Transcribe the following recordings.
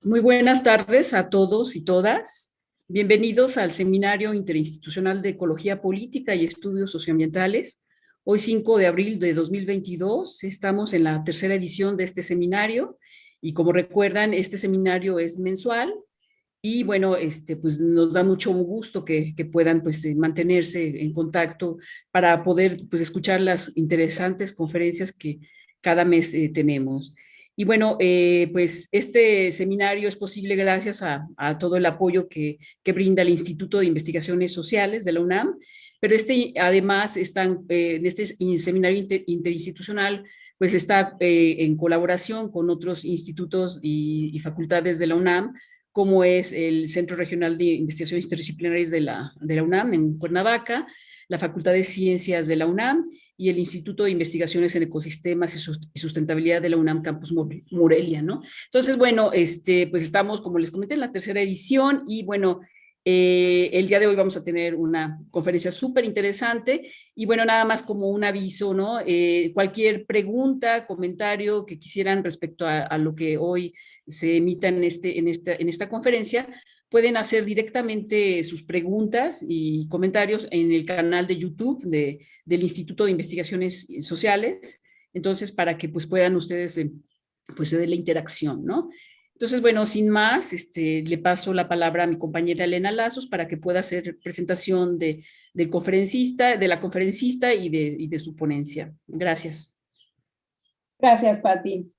Muy buenas tardes a todos y todas. Bienvenidos al Seminario Interinstitucional de Ecología Política y Estudios Socioambientales. Hoy, 5 de abril de 2022, estamos en la tercera edición de este seminario y como recuerdan, este seminario es mensual y bueno, pues nos da mucho gusto que puedan pues mantenerse en contacto para poder pues escuchar las interesantes conferencias que cada mes tenemos. Y bueno, pues este seminario es posible gracias a todo el apoyo que brinda el Instituto de Investigaciones Sociales de la UNAM, pero además están, en este seminario interinstitucional pues está en colaboración con otros institutos y facultades de la UNAM, como es el Centro Regional de Investigaciones Interdisciplinarias de la UNAM en Cuernavaca, la Facultad de Ciencias de la UNAM y el Instituto de Investigaciones en Ecosistemas y Sustentabilidad de la UNAM Campus Morelia, ¿no? Entonces, bueno, pues estamos, como les comenté, en la tercera edición y bueno, el día de hoy vamos a tener una conferencia súper interesante y bueno, nada más como un aviso, ¿no? Cualquier pregunta, comentario que quisieran respecto a lo que hoy se emita en esta conferencia, pueden hacer directamente sus preguntas y comentarios en el canal de YouTube del Instituto de Investigaciones Sociales, entonces para que pues puedan ustedes pues se dé la interacción, ¿no? Entonces, bueno, sin más, le paso la palabra a mi compañera Elena Lazos para que pueda hacer presentación del conferencista, de la conferencista y de su ponencia. Gracias. Gracias, Pati.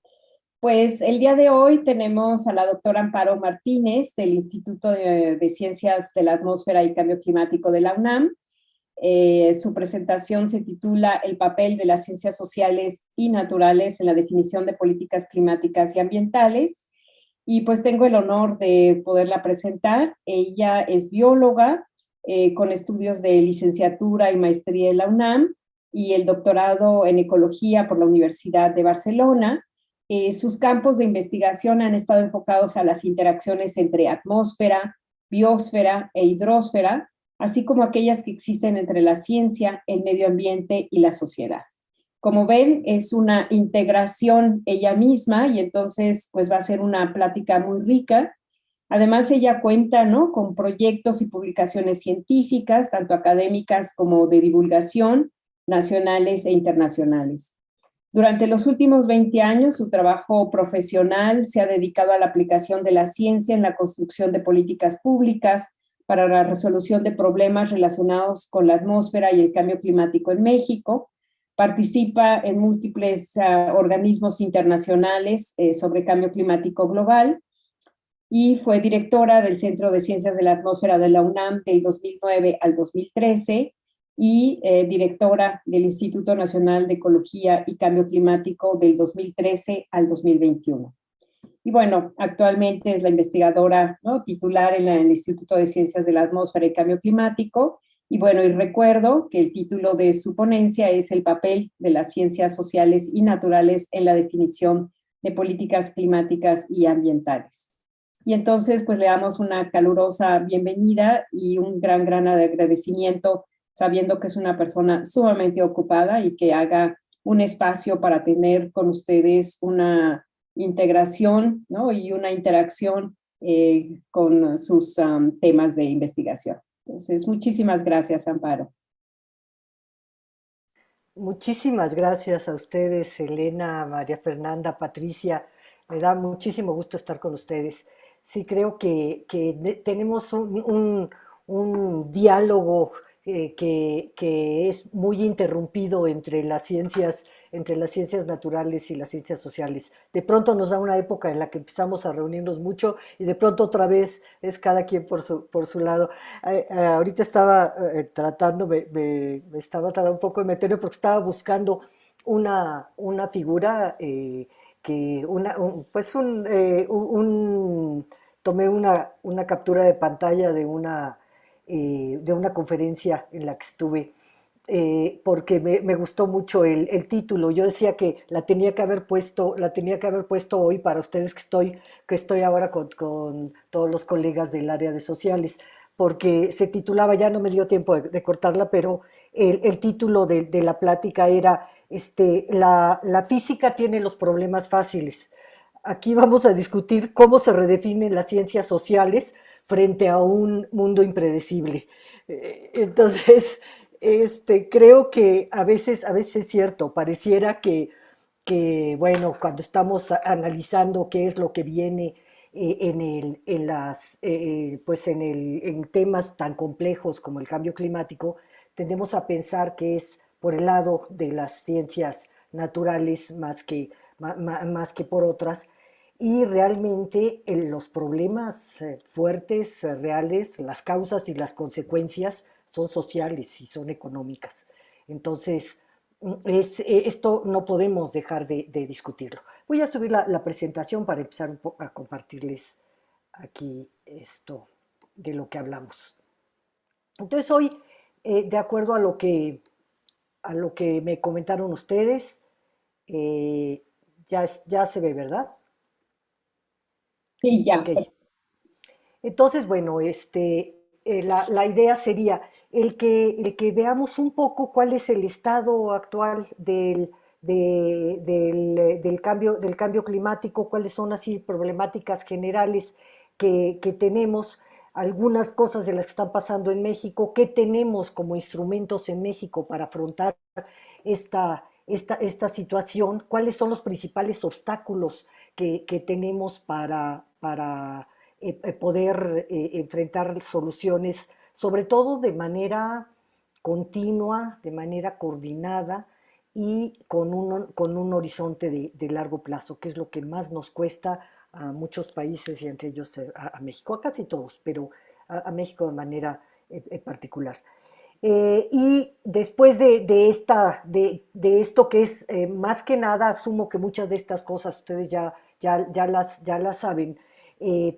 Pues el día de hoy tenemos a la doctora Amparo Martínez del Instituto de Ciencias de la Atmósfera y Cambio Climático de la UNAM. Su presentación se titula El papel de las ciencias sociales y naturales en la definición de políticas climáticas y ambientales. Y pues tengo el honor de poderla presentar. Ella es bióloga con estudios de licenciatura y maestría en la UNAM y el doctorado en ecología por la Universidad de Barcelona. Sus campos de investigación han estado enfocados a las interacciones entre atmósfera, biosfera e hidrosfera, así como aquellas que existen entre la ciencia, el medio ambiente y la sociedad. Como ven, es una integración ella misma y entonces pues va a ser una plática muy rica. Además, ella cuenta, ¿no?, con proyectos y publicaciones científicas, tanto académicas como de divulgación, nacionales e internacionales. Durante los últimos 20 años, su trabajo profesional se ha dedicado a la aplicación de la ciencia en la construcción de políticas públicas para la resolución de problemas relacionados con la atmósfera y el cambio climático en México. Participa en múltiples organismos internacionales sobre cambio climático global y fue directora del Centro de Ciencias de la Atmósfera de la UNAM del 2009 al 2013 y directora del Instituto Nacional de Ecología y Cambio Climático del 2013 al 2021. Y bueno, actualmente es la investigadora, ¿no?, titular en el Instituto de Ciencias de la Atmósfera y Cambio Climático. Y bueno, y recuerdo que el título de su ponencia es El papel de las ciencias sociales y naturales en la definición de políticas climáticas y ambientales. Y entonces, pues le damos una calurosa bienvenida y un gran agradecimiento, sabiendo que es una persona sumamente ocupada y que haga un espacio para tener con ustedes una integración, ¿no?, y una interacción con sus temas de investigación. Entonces, muchísimas gracias, Amparo. Muchísimas gracias a ustedes, Elena, María Fernanda, Patricia. Me da muchísimo gusto estar con ustedes. Sí, creo que tenemos un diálogo que es muy interrumpido entre las ciencias naturales y las ciencias sociales. De pronto nos da una época en la que empezamos a reunirnos mucho y de pronto otra vez es cada quien por su lado. Ahorita estaba me estaba tratando un poco de meterme porque estaba buscando una figura tomé una captura de pantalla de una conferencia en la que estuve, porque me gustó mucho el título. Yo decía que la tenía que haber puesto hoy para ustedes que estoy ahora con todos los colegas del área de sociales, porque se titulaba, ya no me dio tiempo de cortarla, pero el título de la plática era la física tiene los problemas fáciles. aquí vamos a discutir cómo se redefinen las ciencias sociales frente a un mundo impredecible. Entonces, creo que a veces es cierto, pareciera bueno, cuando estamos analizando qué es lo que viene pues en temas tan complejos como el cambio climático, tendemos a pensar que es por el lado de las ciencias naturales más que por otras, y realmente los problemas fuertes, reales, las causas y las consecuencias son sociales y son económicas. Entonces, esto no podemos dejar de discutirlo. Voy a subir la presentación para empezar a compartirles aquí esto de lo que hablamos. Entonces hoy, de acuerdo a lo que me comentaron ustedes, ya se ve, ¿verdad? Sí, Ok. ya. Entonces, bueno, la idea sería el que veamos un poco cuál es el estado actual del cambio climático, cuáles son así problemáticas generales que tenemos, algunas cosas de las que están pasando en México, qué tenemos como instrumentos en México para afrontar esta situación, cuáles son los principales obstáculos que tenemos para poder enfrentar soluciones, sobre todo de manera continua, de manera coordinada y con un horizonte de largo plazo, que es lo que más nos cuesta a muchos países y entre ellos a México, a casi todos, pero a México de manera particular. Y después de esto que es más que nada, asumo que muchas de estas cosas ustedes ya las saben,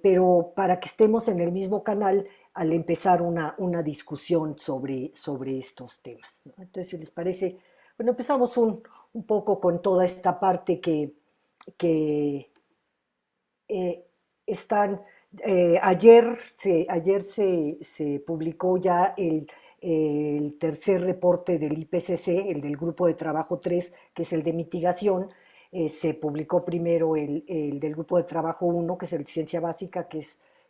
pero para que estemos en el mismo canal al empezar una discusión sobre estos temas, ¿no? Entonces, si les parece, bueno, empezamos un poco con toda esta parte que eh, están, ayer se publicó ya el tercer reporte del IPCC, el del Grupo de Trabajo 3, que es el de mitigación. Se publicó primero el del Grupo de Trabajo 1, que es el de Ciencia Básica, que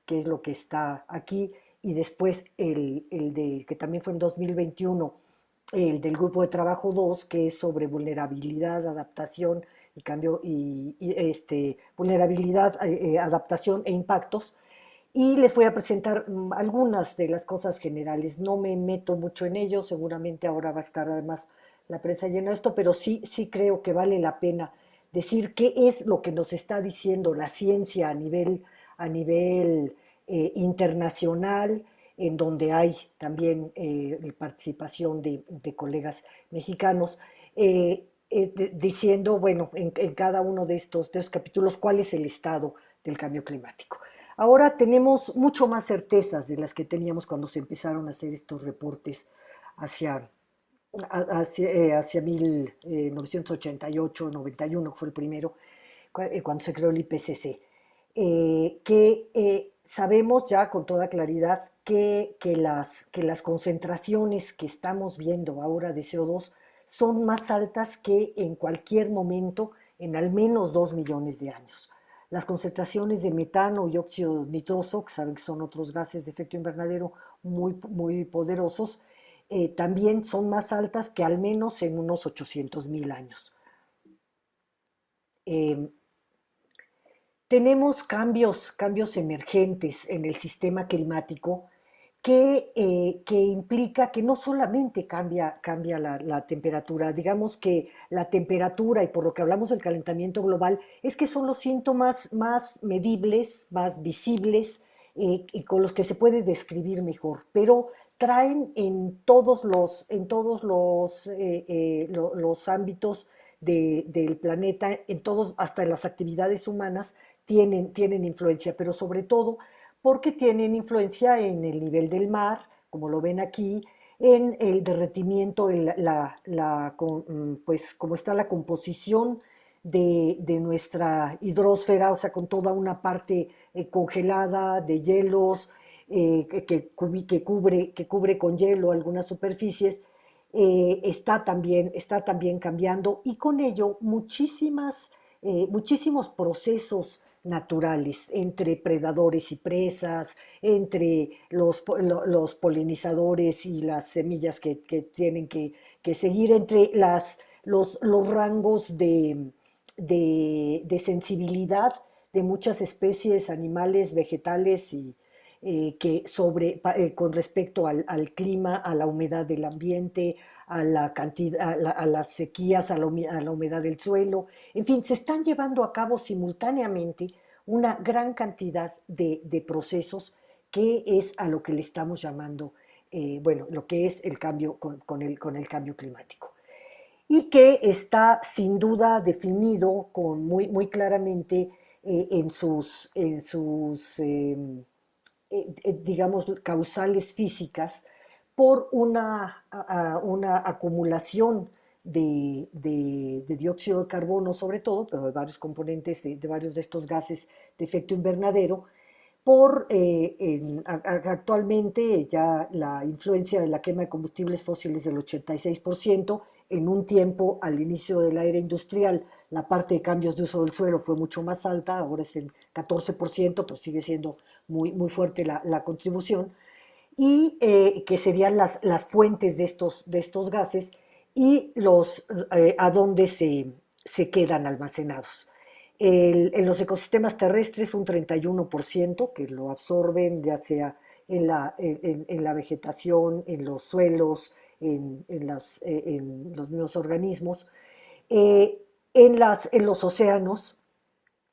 es lo que está aquí, y después que también fue en 2021, el del Grupo de Trabajo 2, que es sobre vulnerabilidad, adaptación y cambio, vulnerabilidad, adaptación e impactos. Y les voy a presentar algunas de las cosas generales. No me meto mucho en ello, seguramente ahora va a estar además la prensa llena de esto, pero sí creo que vale la pena decir qué es lo que nos está diciendo la ciencia a nivel internacional, en donde hay también participación de colegas mexicanos, diciendo, bueno, en cada uno de estos capítulos, cuál es el estado del cambio climático. Ahora tenemos mucho más certezas de las que teníamos cuando se empezaron a hacer estos reportes hacia, hacia 1988-91, que fue el primero, cuando se creó el IPCC, sabemos ya con toda claridad que las concentraciones que estamos viendo ahora de CO2 son más altas que en cualquier momento en al menos 2 millones de años. Las concentraciones de metano y óxido nitroso, que saben que son otros gases de efecto invernadero muy poderosos, también son más altas que al menos en unos 800.000 años. Eh, Tenemos cambios emergentes en el sistema climático que implica que no solamente cambia la temperatura, digamos que la temperatura, y por lo que hablamos del calentamiento global, es que son los síntomas más medibles, más visibles, y con los que se puede describir mejor, pero traen los ámbitos del planeta, hasta en las actividades humanas, tienen influencia, pero sobre todo porque tienen influencia en el nivel del mar, como lo ven aquí, en el derretimiento, pues como está la composición de nuestra hidrosfera, o sea, con toda una parte congelada de hielos, que cubre con hielo algunas superficies, está también cambiando, y con ello muchísimas muchísimos procesos naturales entre predadores y presas, entre los polinizadores y las semillas que tienen que seguir, entre los rangos de sensibilidad de muchas especies animales, vegetales y con respecto al clima, a la humedad del ambiente, a la cantidad, a las sequías, a la humedad del suelo. En fin, se están llevando a cabo simultáneamente una gran cantidad de procesos que es a lo que le estamos llamando, bueno, lo que es el cambio con el cambio climático. Y que está sin duda definido muy claramente digamos, causales físicas por una acumulación de dióxido de carbono sobre todo, pero de varios componentes, de varios de estos gases de efecto invernadero, actualmente ya la influencia de la quema de combustibles fósiles del 86%, en un tiempo al inicio de la era industrial la parte de cambios de uso del suelo fue mucho más alta, ahora es el 14%, pero sigue siendo muy fuerte la contribución, y que serían las fuentes de estos gases y a dónde se quedan almacenados. En los ecosistemas terrestres un 31% que lo absorben, ya sea en la vegetación, en los suelos, en los mismos organismos. En los océanos,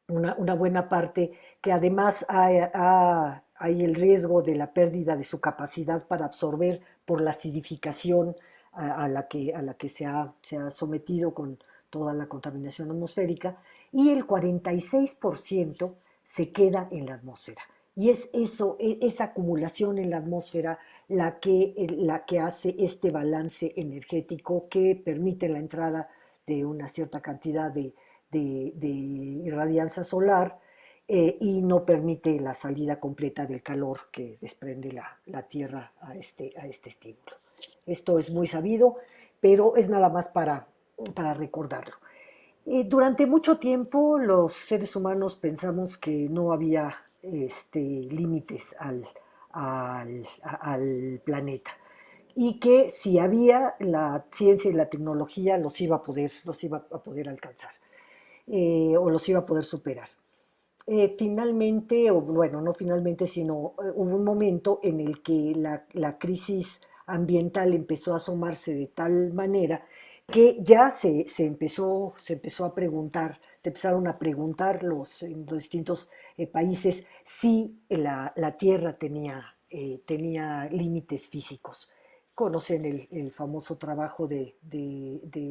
una buena parte, que además hay el riesgo de la pérdida de su capacidad para absorber por la acidificación a la que se ha sometido con toda la contaminación atmosférica, y el 46% se queda en la atmósfera. Y es esa acumulación en la atmósfera la que hace este balance energético que permite la entrada de una cierta cantidad de irradianza solar y no permite la salida completa del calor que desprende la Tierra a este estímulo. Esto es muy sabido, pero es nada más para recordarlo. Durante mucho tiempo los seres humanos pensamos que no había límites al planeta y que si había, la ciencia y la tecnología los iba a poder alcanzar o los iba a poder superar. Finalmente, o bueno, no finalmente, sino hubo un momento en el que la crisis ambiental empezó a asomarse de tal manera que ya se empezó a preguntar, se empezaron a preguntar en los distintos países si la Tierra tenía límites físicos. Conocen el famoso trabajo de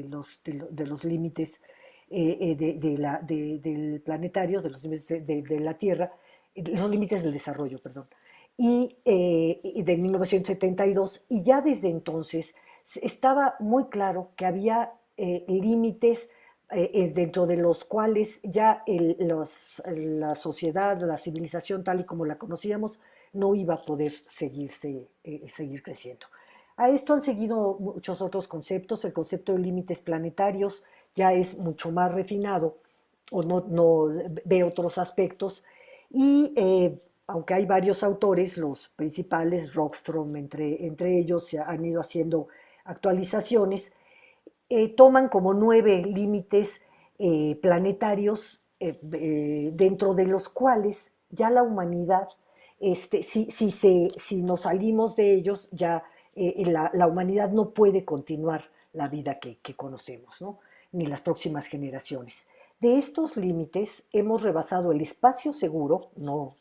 los límites del planetario, de los límites de la Tierra, los límites del desarrollo, perdón, y de 1972, y ya desde entonces estaba muy claro que había límites dentro de los cuales ya la sociedad, la civilización tal y como la conocíamos, no iba a poder seguir creciendo. A esto han seguido muchos otros conceptos. El concepto de límites planetarios ya es mucho más refinado o no ve otros aspectos y aunque hay varios autores, los principales, Rockström entre ellos, se han ido haciendo actualizaciones, toman como 9 límites planetarios dentro de los cuales ya la humanidad, si nos salimos de ellos, ya la humanidad no puede continuar la vida que conocemos, ¿no? Ni las próximas generaciones. De estos límites hemos rebasado el espacio seguro, no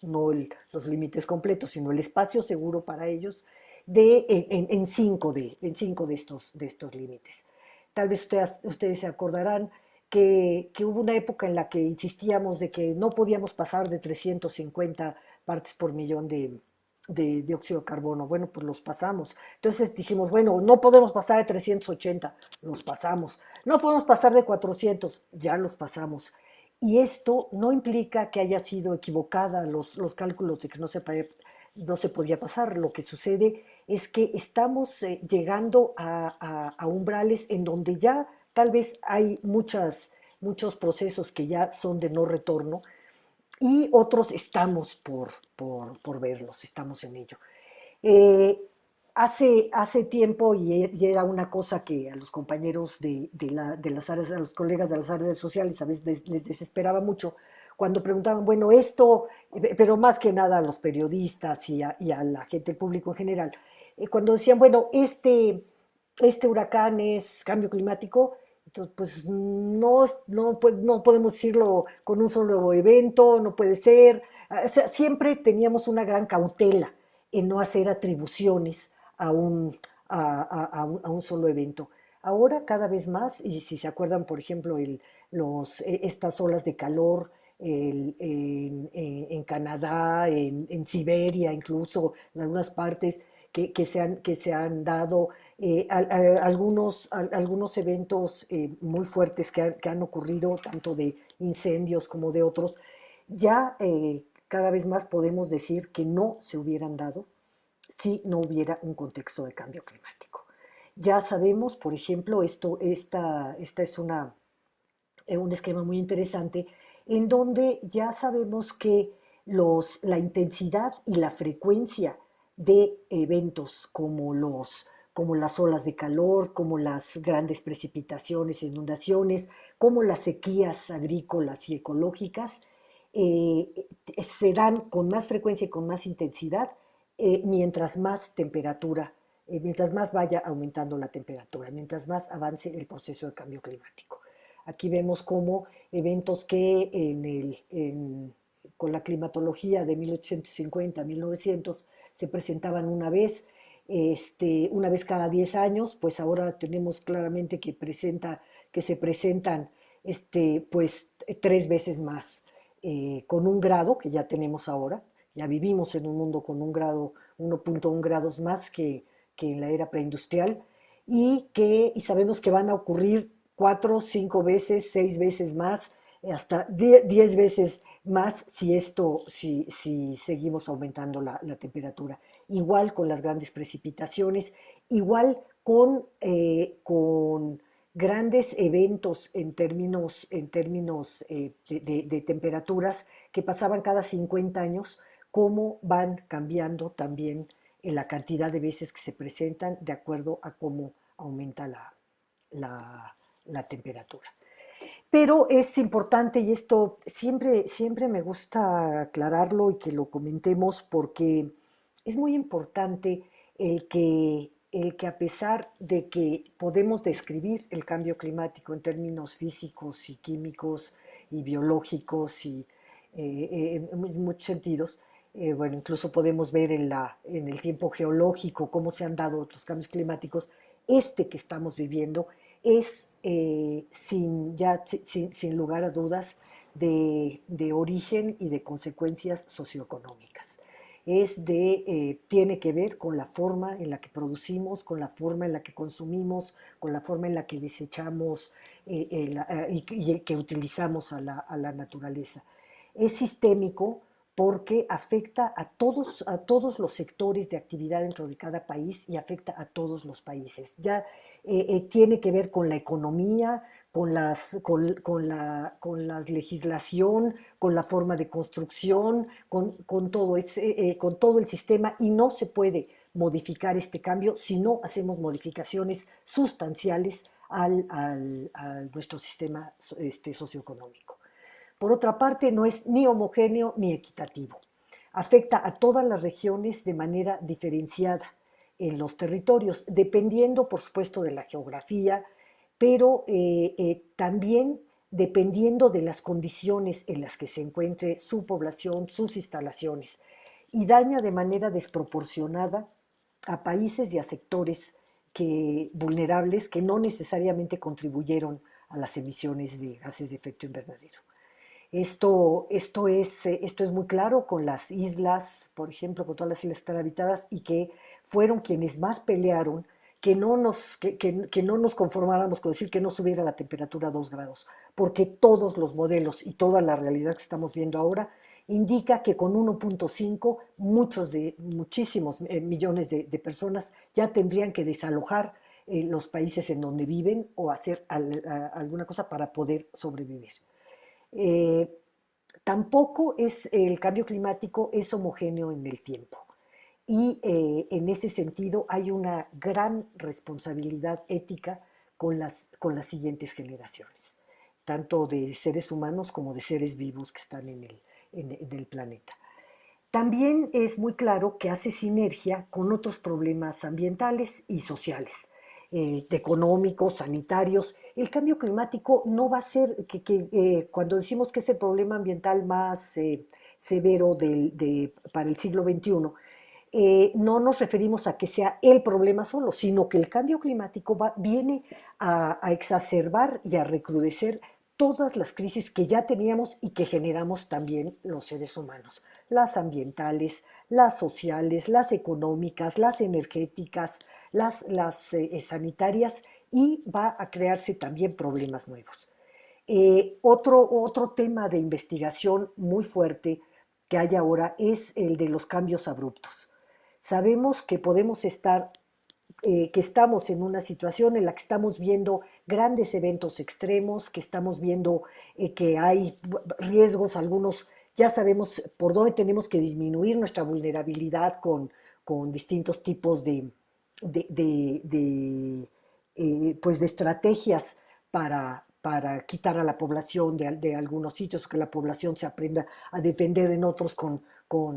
los límites completos, sino el espacio seguro para ellos en 5 de estos límites. Tal vez ustedes se acordarán que hubo una época en la que insistíamos de que no podíamos pasar de 350 partes por millón de dióxido de carbono. Bueno, pues los pasamos. Entonces dijimos, bueno, no podemos pasar de 380, los pasamos. No podemos pasar de 400, ya los pasamos. Y esto no implica que haya sido equivocada los cálculos de que no se podía pasar. Lo que sucede es que estamos llegando a umbrales en donde ya tal vez hay muchos procesos que ya son de no retorno y otros estamos por verlos, estamos en ello. Eh, hace tiempo, y era una cosa que a los compañeros de las áreas, a los colegas de las áreas sociales a veces les desesperaba mucho, cuando preguntaban, bueno, esto, pero más que nada a los periodistas y a la gente, el público en general, cuando decían, bueno, este huracán es cambio climático, entonces, pues no podemos decirlo con un solo evento, no puede ser. O sea, siempre teníamos una gran cautela en no hacer atribuciones a un solo evento. Ahora cada vez más, y si se acuerdan, por ejemplo, estas olas de calor en Canadá, en Siberia, incluso en algunas partes que se han dado, algunos eventos muy fuertes que han ocurrido, tanto de incendios como de otros, ya cada vez más podemos decir que no se hubieran dado si no hubiera un contexto de cambio climático. Ya sabemos, por ejemplo, esta es un esquema muy interesante en donde ya sabemos que la intensidad y la frecuencia de eventos como las olas de calor, como las grandes precipitaciones, inundaciones, como las sequías agrícolas y ecológicas, eh, se dan con más frecuencia y con más intensidad mientras más temperatura, mientras más vaya aumentando la temperatura, mientras más avance el proceso de cambio climático. Aquí vemos cómo eventos que con la climatología de 1850 a 1900 se presentaban una vez cada 10 años, pues ahora tenemos claramente que se presentan pues 3 veces más, con un grado que ya tenemos ahora. Ya vivimos en un mundo con 1.1 grados más que en la era preindustrial, y sabemos que van a ocurrir 4, 5 veces, 6 veces más, hasta 10 veces más si seguimos aumentando la temperatura. Igual con las grandes precipitaciones, igual con grandes eventos en términos de temperaturas que pasaban cada 50 años, cómo van cambiando también la cantidad de veces que se presentan de acuerdo a cómo aumenta la temperatura. Pero es importante, y esto siempre me gusta aclararlo y que lo comentemos, porque es muy importante el que a pesar de que podemos describir el cambio climático en términos físicos y químicos y biológicos y en muchos sentidos, bueno, incluso podemos ver en el tiempo geológico cómo se han dado los cambios climáticos, que estamos viviendo es sin lugar a dudas de origen y de consecuencias socioeconómicas. Tiene que ver con la forma en la que producimos, con la forma en la que consumimos, con la forma en la que desechamos y que utilizamos a la naturaleza. Es sistémico porque afecta a todos los sectores de actividad dentro de cada país y afecta a todos los países. Ya tiene que ver con la economía, con la legislación, con la forma de construcción, con todo el sistema, y no se puede modificar este cambio si no hacemos modificaciones sustanciales a nuestro sistema socioeconómico. Por otra parte, no es ni homogéneo ni equitativo. Afecta a todas las regiones de manera diferenciada en los territorios, dependiendo, por supuesto, de la geografía, pero también dependiendo de las condiciones en las que se encuentre su población, sus instalaciones, y daña de manera desproporcionada a países y a sectores vulnerables que no necesariamente contribuyeron a las emisiones de gases de efecto invernadero. Esto es muy claro con las islas, por ejemplo, con todas las islas que están habitadas y que fueron quienes más pelearon que no nos conformáramos con decir que no subiera la temperatura a 2 grados, porque todos los modelos y toda la realidad que estamos viendo ahora indica que con 1.5 muchísimos millones de personas ya tendrían que desalojar los países en donde viven o hacer alguna cosa para poder sobrevivir. Eh, Tampoco es el cambio climático es homogéneo en el tiempo. Y en ese sentido hay una gran responsabilidad ética con las siguientes generaciones, tanto de seres humanos como de seres vivos que están en el planeta. También es muy claro que hace sinergia con otros problemas ambientales y sociales, económicos, sanitarios. El cambio climático no va a ser cuando decimos que es el problema ambiental más severo para el siglo XXI, no nos referimos a que sea el problema solo, sino que el cambio climático viene a exacerbar y a recrudecer todas las crisis que ya teníamos y que generamos también los seres humanos, las ambientales, las sociales, las económicas, las energéticas, las sanitarias, y va a crearse también problemas nuevos. Otro tema de investigación muy fuerte que hay ahora es el de los cambios abruptos. Sabemos que que estamos en una situación en la que estamos viendo grandes eventos extremos, que estamos viendo que hay riesgos, algunos ya sabemos por dónde tenemos que disminuir nuestra vulnerabilidad con distintos tipos de, de- de, pues de estrategias para quitar a la población de algunos sitios, que la población se aprenda a defender en otros con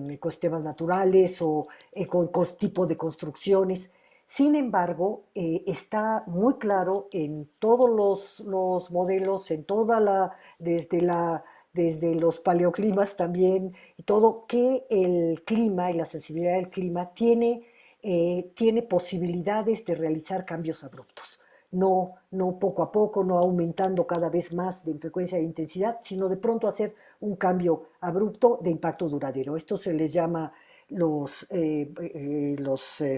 ecosistemas naturales o con tipo de construcciones. Sin embargo, está muy claro en todos los modelos, desde los paleoclimas también, y todo, que el clima y la sensibilidad del clima tiene posibilidades de realizar cambios abruptos. No poco a poco, no aumentando cada vez más de frecuencia e intensidad, sino de pronto hacer un cambio abrupto de impacto duradero. Esto se les llama los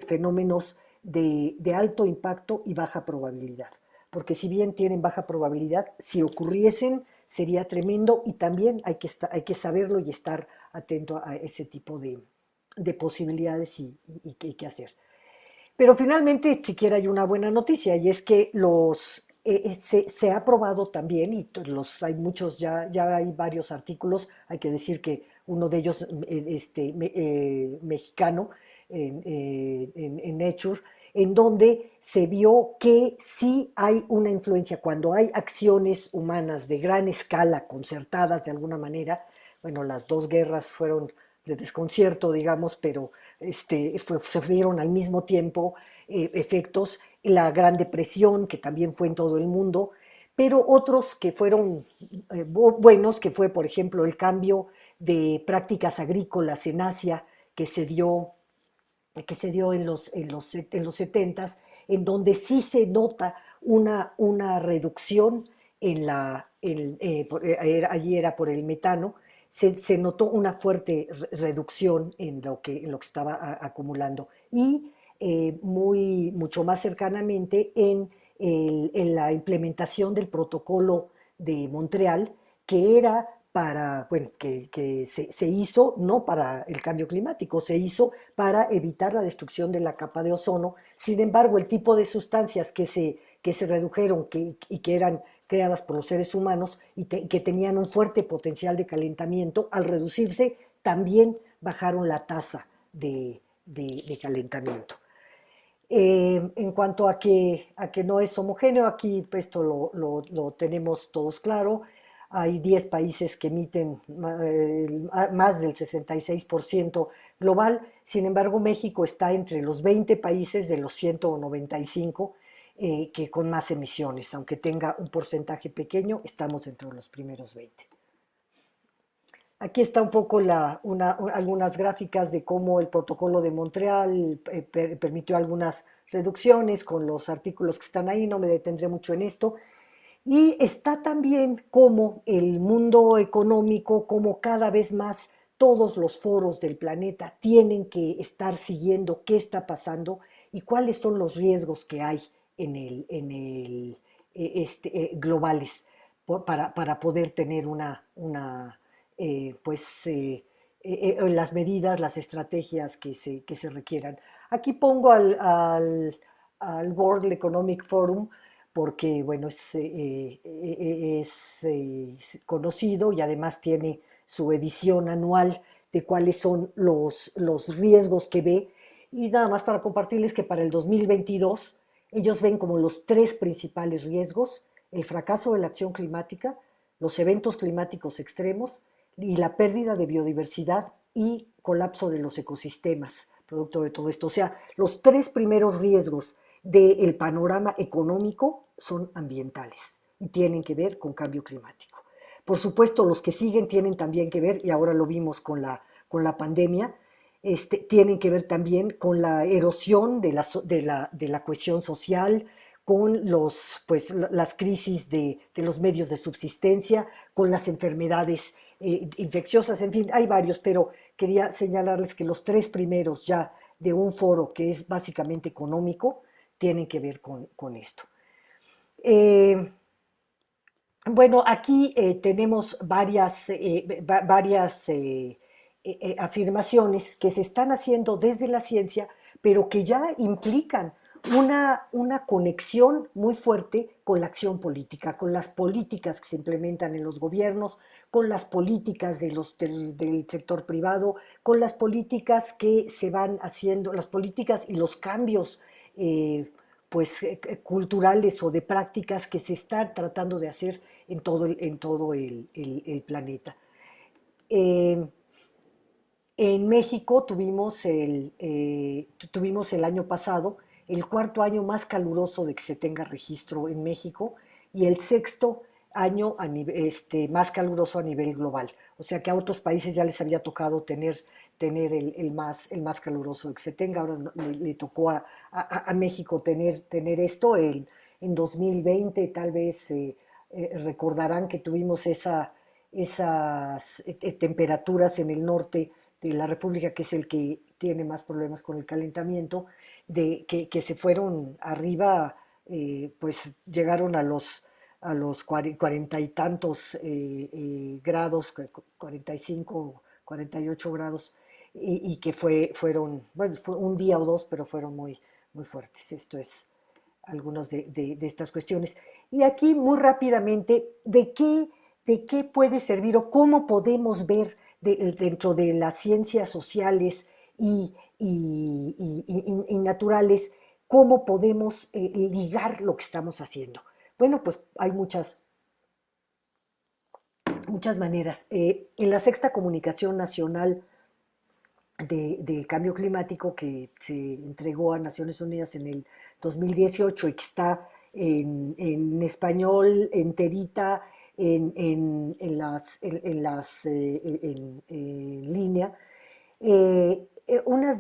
fenómenos de alto impacto y baja probabilidad. Porque si bien tienen baja probabilidad, si ocurriesen sería tremendo, y también hay que saberlo y estar atento a ese tipo de posibilidades y qué hacer. Pero finalmente, siquiera hay una buena noticia, y es que se ha probado también, y hay muchos, ya hay varios artículos. Hay que decir que uno de ellos, mexicano, en Nature, en donde se vio que sí hay una influencia cuando hay acciones humanas de gran escala, concertadas de alguna manera. Bueno, las dos guerras fueron de desconcierto, digamos, pero se dieron al mismo tiempo efectos, la Gran Depresión, que también fue en todo el mundo, pero otros que fueron buenos, que fue, por ejemplo, el cambio de prácticas agrícolas en Asia, que se dio en los 70, en donde sí se nota una reducción allí era por el metano. Se notó una fuerte reducción en lo que estaba acumulando, y mucho más cercanamente en la implementación del protocolo de Montreal, que era bueno, que se hizo no para el cambio climático, se hizo para evitar la destrucción de la capa de ozono. Sin embargo, el tipo de sustancias que se redujeron y que eran creadas por los seres humanos y que tenían un fuerte potencial de calentamiento, al reducirse también bajaron la tasa de calentamiento. En cuanto a que no es homogéneo, aquí esto lo tenemos todos claro. Hay 10 países que emiten más del 66% global. Sin embargo, México está entre los 20 países de los 195 que con más emisiones. Aunque tenga un porcentaje pequeño, estamos entre los primeros 20. Aquí está un poco algunas gráficas de cómo el protocolo de Montreal permitió algunas reducciones con los artículos que están ahí. No me detendré mucho en esto. Y está también cómo el mundo económico, como cada vez más todos los foros del planeta tienen que estar siguiendo qué está pasando y cuáles son los riesgos que hay globales, para poder tener las medidas, las estrategias que se requieran. Aquí pongo al World Economic Forum porque, bueno, es conocido y además tiene su edición anual de cuáles son los riesgos que ve. Y nada más para compartirles que para el 2022 ellos ven como los tres principales riesgos: el fracaso de la acción climática, los eventos climáticos extremos y la pérdida de biodiversidad y colapso de los ecosistemas, producto de todo esto. O sea, los tres primeros riesgos del panorama económico son ambientales y tienen que ver con cambio climático. Por supuesto, los que siguen tienen también que ver, y ahora lo vimos con la pandemia, tienen que ver también con la erosión de la cohesión social, con las crisis de los medios de subsistencia, con las enfermedades infecciosas, en fin, hay varios, pero quería señalarles que los tres primeros ya de un foro que es básicamente económico tienen que ver con esto. Eh, bueno, aquí tenemos varias afirmaciones que se están haciendo desde la ciencia, pero que ya implican una conexión muy fuerte con la acción política, con las políticas que se implementan en los gobiernos, con las políticas del sector privado, con las políticas que se van haciendo, las políticas y los cambios culturales o de prácticas que se están tratando de hacer en todo el planeta. Eh, en México tuvimos el año pasado el cuarto año más caluroso de que se tenga registro en México y el sexto año más caluroso a nivel global. O sea que a otros países ya les había tocado tener el más caluroso de que se tenga. Ahora le tocó a México tener esto. En 2020 tal vez recordarán que tuvimos esas temperaturas en el norte de la República, que es el que tiene más problemas con el calentamiento, que se fueron arriba, pues llegaron a los 40 y tantos grados, 45, 48 grados, y que bueno, fue un día o dos, pero fueron muy fuertes. Esto es algunas de estas cuestiones. Y aquí muy rápidamente, ¿de qué puede servir o cómo podemos ver dentro de las ciencias sociales y naturales, cómo podemos ligar lo que estamos haciendo? Bueno, pues hay muchas maneras. En la sexta comunicación nacional de cambio climático que se entregó a Naciones Unidas en el 2018 y que está en español enterita en línea, unos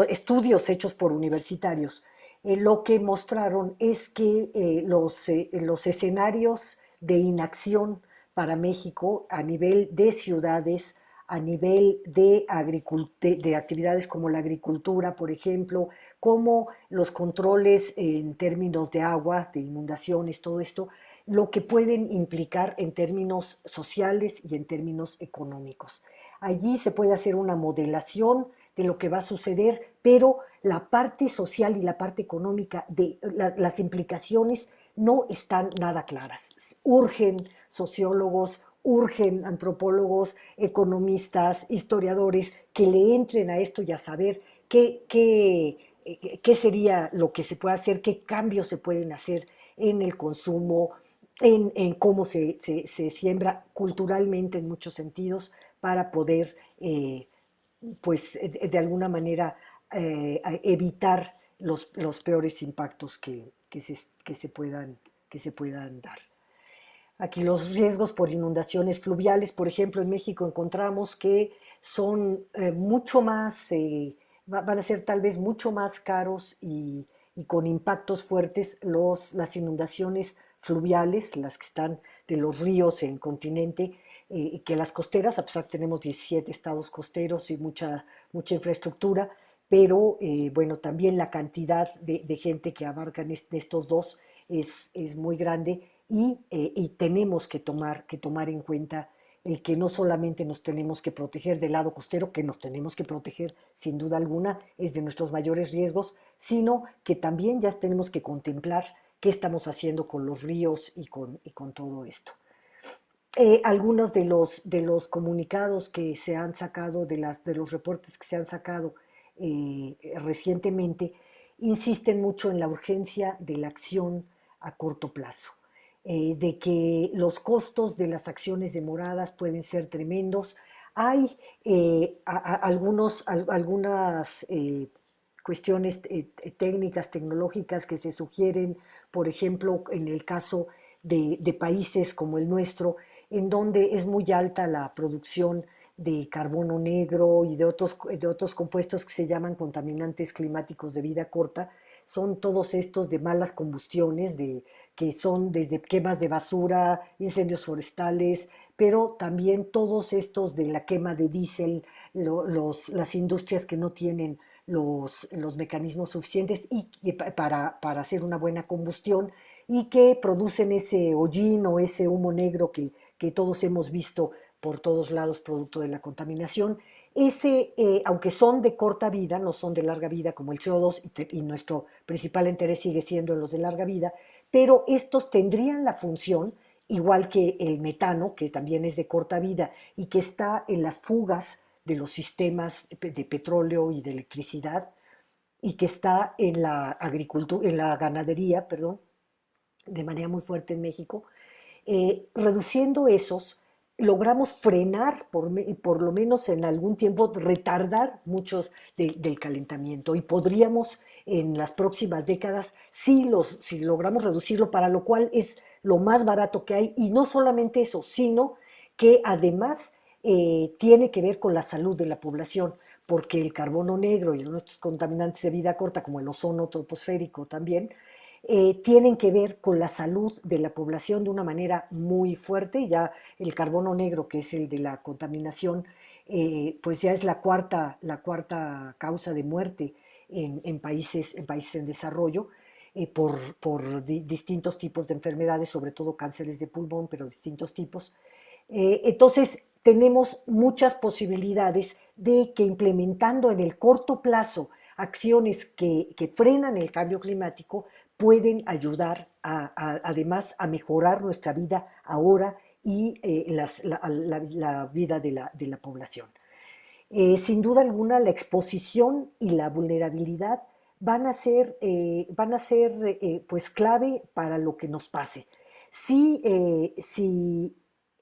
estudios hechos por universitarios lo que mostraron es que los escenarios de inacción para México a nivel de ciudades, a nivel de actividades como la agricultura, por ejemplo, como los controles en términos de agua, de inundaciones, todo esto, lo que pueden implicar en términos sociales y en términos económicos. Allí se puede hacer una modelación de lo que va a suceder, pero la parte social y la parte económica de las implicaciones no están nada claras. Urgen sociólogos, urgen antropólogos, economistas, historiadores que le entren a esto y a saber qué sería lo que se puede hacer, qué cambios se pueden hacer en el consumo, en cómo se siembra culturalmente en muchos sentidos para poder, de alguna manera, evitar los peores impactos que se puedan dar. Aquí los riesgos por inundaciones fluviales, por ejemplo, en México encontramos que son mucho más, van a ser tal vez mucho más caros y con impactos fuertes las inundaciones fluviales, las que están de los ríos en el continente, que las costeras, a pesar que tenemos 17 estados costeros y mucha infraestructura, pero bueno, también la cantidad de gente que abarcan estos dos es muy grande y tenemos que tomar en cuenta el que no solamente nos tenemos que proteger del lado costero, que nos tenemos que proteger sin duda alguna, es de nuestros mayores riesgos, sino que también ya tenemos que contemplar qué estamos haciendo con los ríos y con todo esto. Algunos de los comunicados que se han sacado, de los reportes que se han sacado recientemente, insisten mucho en la urgencia de la acción a corto plazo, de que los costos de las acciones demoradas pueden ser tremendos. Hay algunas cuestiones técnicas, tecnológicas que se sugieren, por ejemplo, en el caso de países como el nuestro, en donde es muy alta la producción de carbono negro y de otros compuestos que se llaman contaminantes climáticos de vida corta. Son todos estos de malas combustiones, que son desde quemas de basura, incendios forestales, pero también todos estos de la quema de diésel, las industrias que no tienen los mecanismos suficientes para hacer una buena combustión y que producen ese hollín o ese humo negro que todos hemos visto por todos lados producto de la contaminación. Aunque son de corta vida, no son de larga vida como el CO2 y nuestro principal interés sigue siendo los de larga vida, pero estos tendrían la función, igual que el metano, que también es de corta vida y que está en las fugas de los sistemas de petróleo y de electricidad y que está en la agricultura, en la ganadería, perdón, de manera muy fuerte en México. Reduciendo esos, logramos frenar, por lo menos en algún tiempo, retardar muchos del calentamiento y podríamos en las próximas décadas, si logramos reducirlo, para lo cual es lo más barato que hay, y no solamente eso, sino que además tiene que ver con la salud de la población, porque el carbono negro y nuestros contaminantes de vida corta, como el ozono troposférico también, tienen que ver con la salud de la población de una manera muy fuerte. Ya el carbono negro, que es el de la contaminación, pues ya es la cuarta causa de muerte en países en desarrollo, distintos tipos de enfermedades, sobre todo cánceres de pulmón, pero distintos tipos. Entonces, tenemos muchas posibilidades de que implementando en el corto plazo acciones que frenan el cambio climático pueden ayudar además a mejorar nuestra vida ahora y la vida de la población. Sin duda alguna, la exposición y la vulnerabilidad van a ser pues clave para lo que nos pase. Si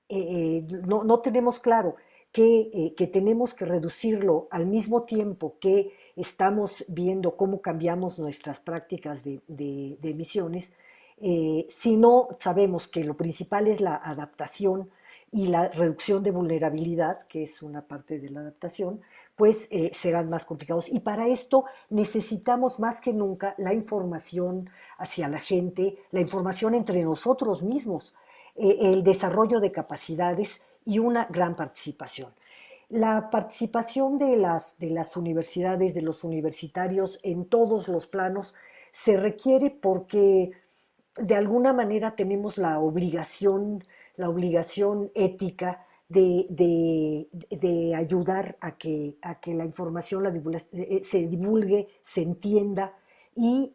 no tenemos claro que tenemos que reducirlo al mismo tiempo que estamos viendo cómo cambiamos nuestras prácticas de emisiones, si no sabemos que lo principal es la adaptación y la reducción de vulnerabilidad, que es una parte de la adaptación, pues serán más complicados. Y para esto necesitamos más que nunca la información hacia la gente, la información entre nosotros mismos, el desarrollo de capacidades y una gran participación. La participación de las universidades, de los universitarios en todos los planos se requiere porque de alguna manera tenemos la obligación ética de ayudar a que la información se divulgue, se entienda y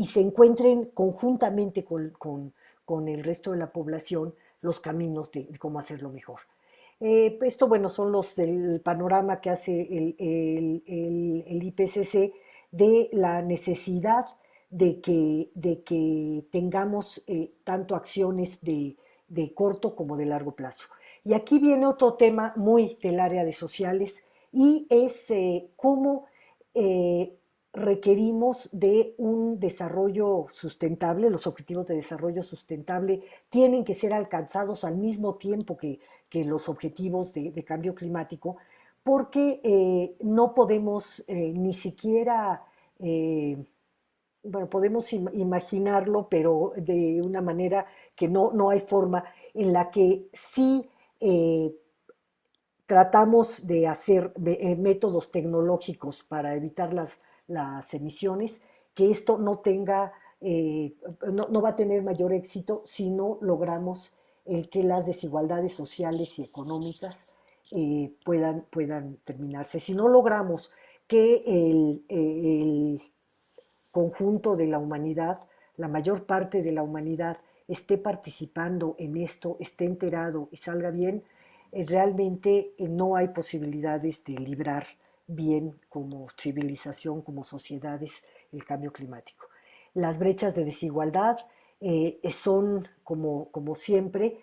se encuentren conjuntamente con el resto de la población los caminos de cómo hacerlo mejor. Esto, bueno, son los del panorama que hace el IPCC de la necesidad de que tengamos tanto acciones de corto como de largo plazo. Y aquí viene otro tema muy del área de sociales y es cómo requerimos de un desarrollo sustentable. Los objetivos de desarrollo sustentable tienen que ser alcanzados al mismo tiempo que los objetivos de cambio climático, porque no podemos ni siquiera, bueno, podemos imaginarlo, pero de una manera que no hay forma en la que sí tratamos de hacer métodos tecnológicos para evitar las emisiones, que esto no va a tener mayor éxito si no logramos el que las desigualdades sociales y económicas puedan terminarse. Si no logramos que el conjunto de la humanidad, la mayor parte de la humanidad, esté participando en esto, esté enterado y salga bien, realmente no hay posibilidades de librar bien como civilización, como sociedades, el cambio climático. Las brechas de desigualdad son, como siempre,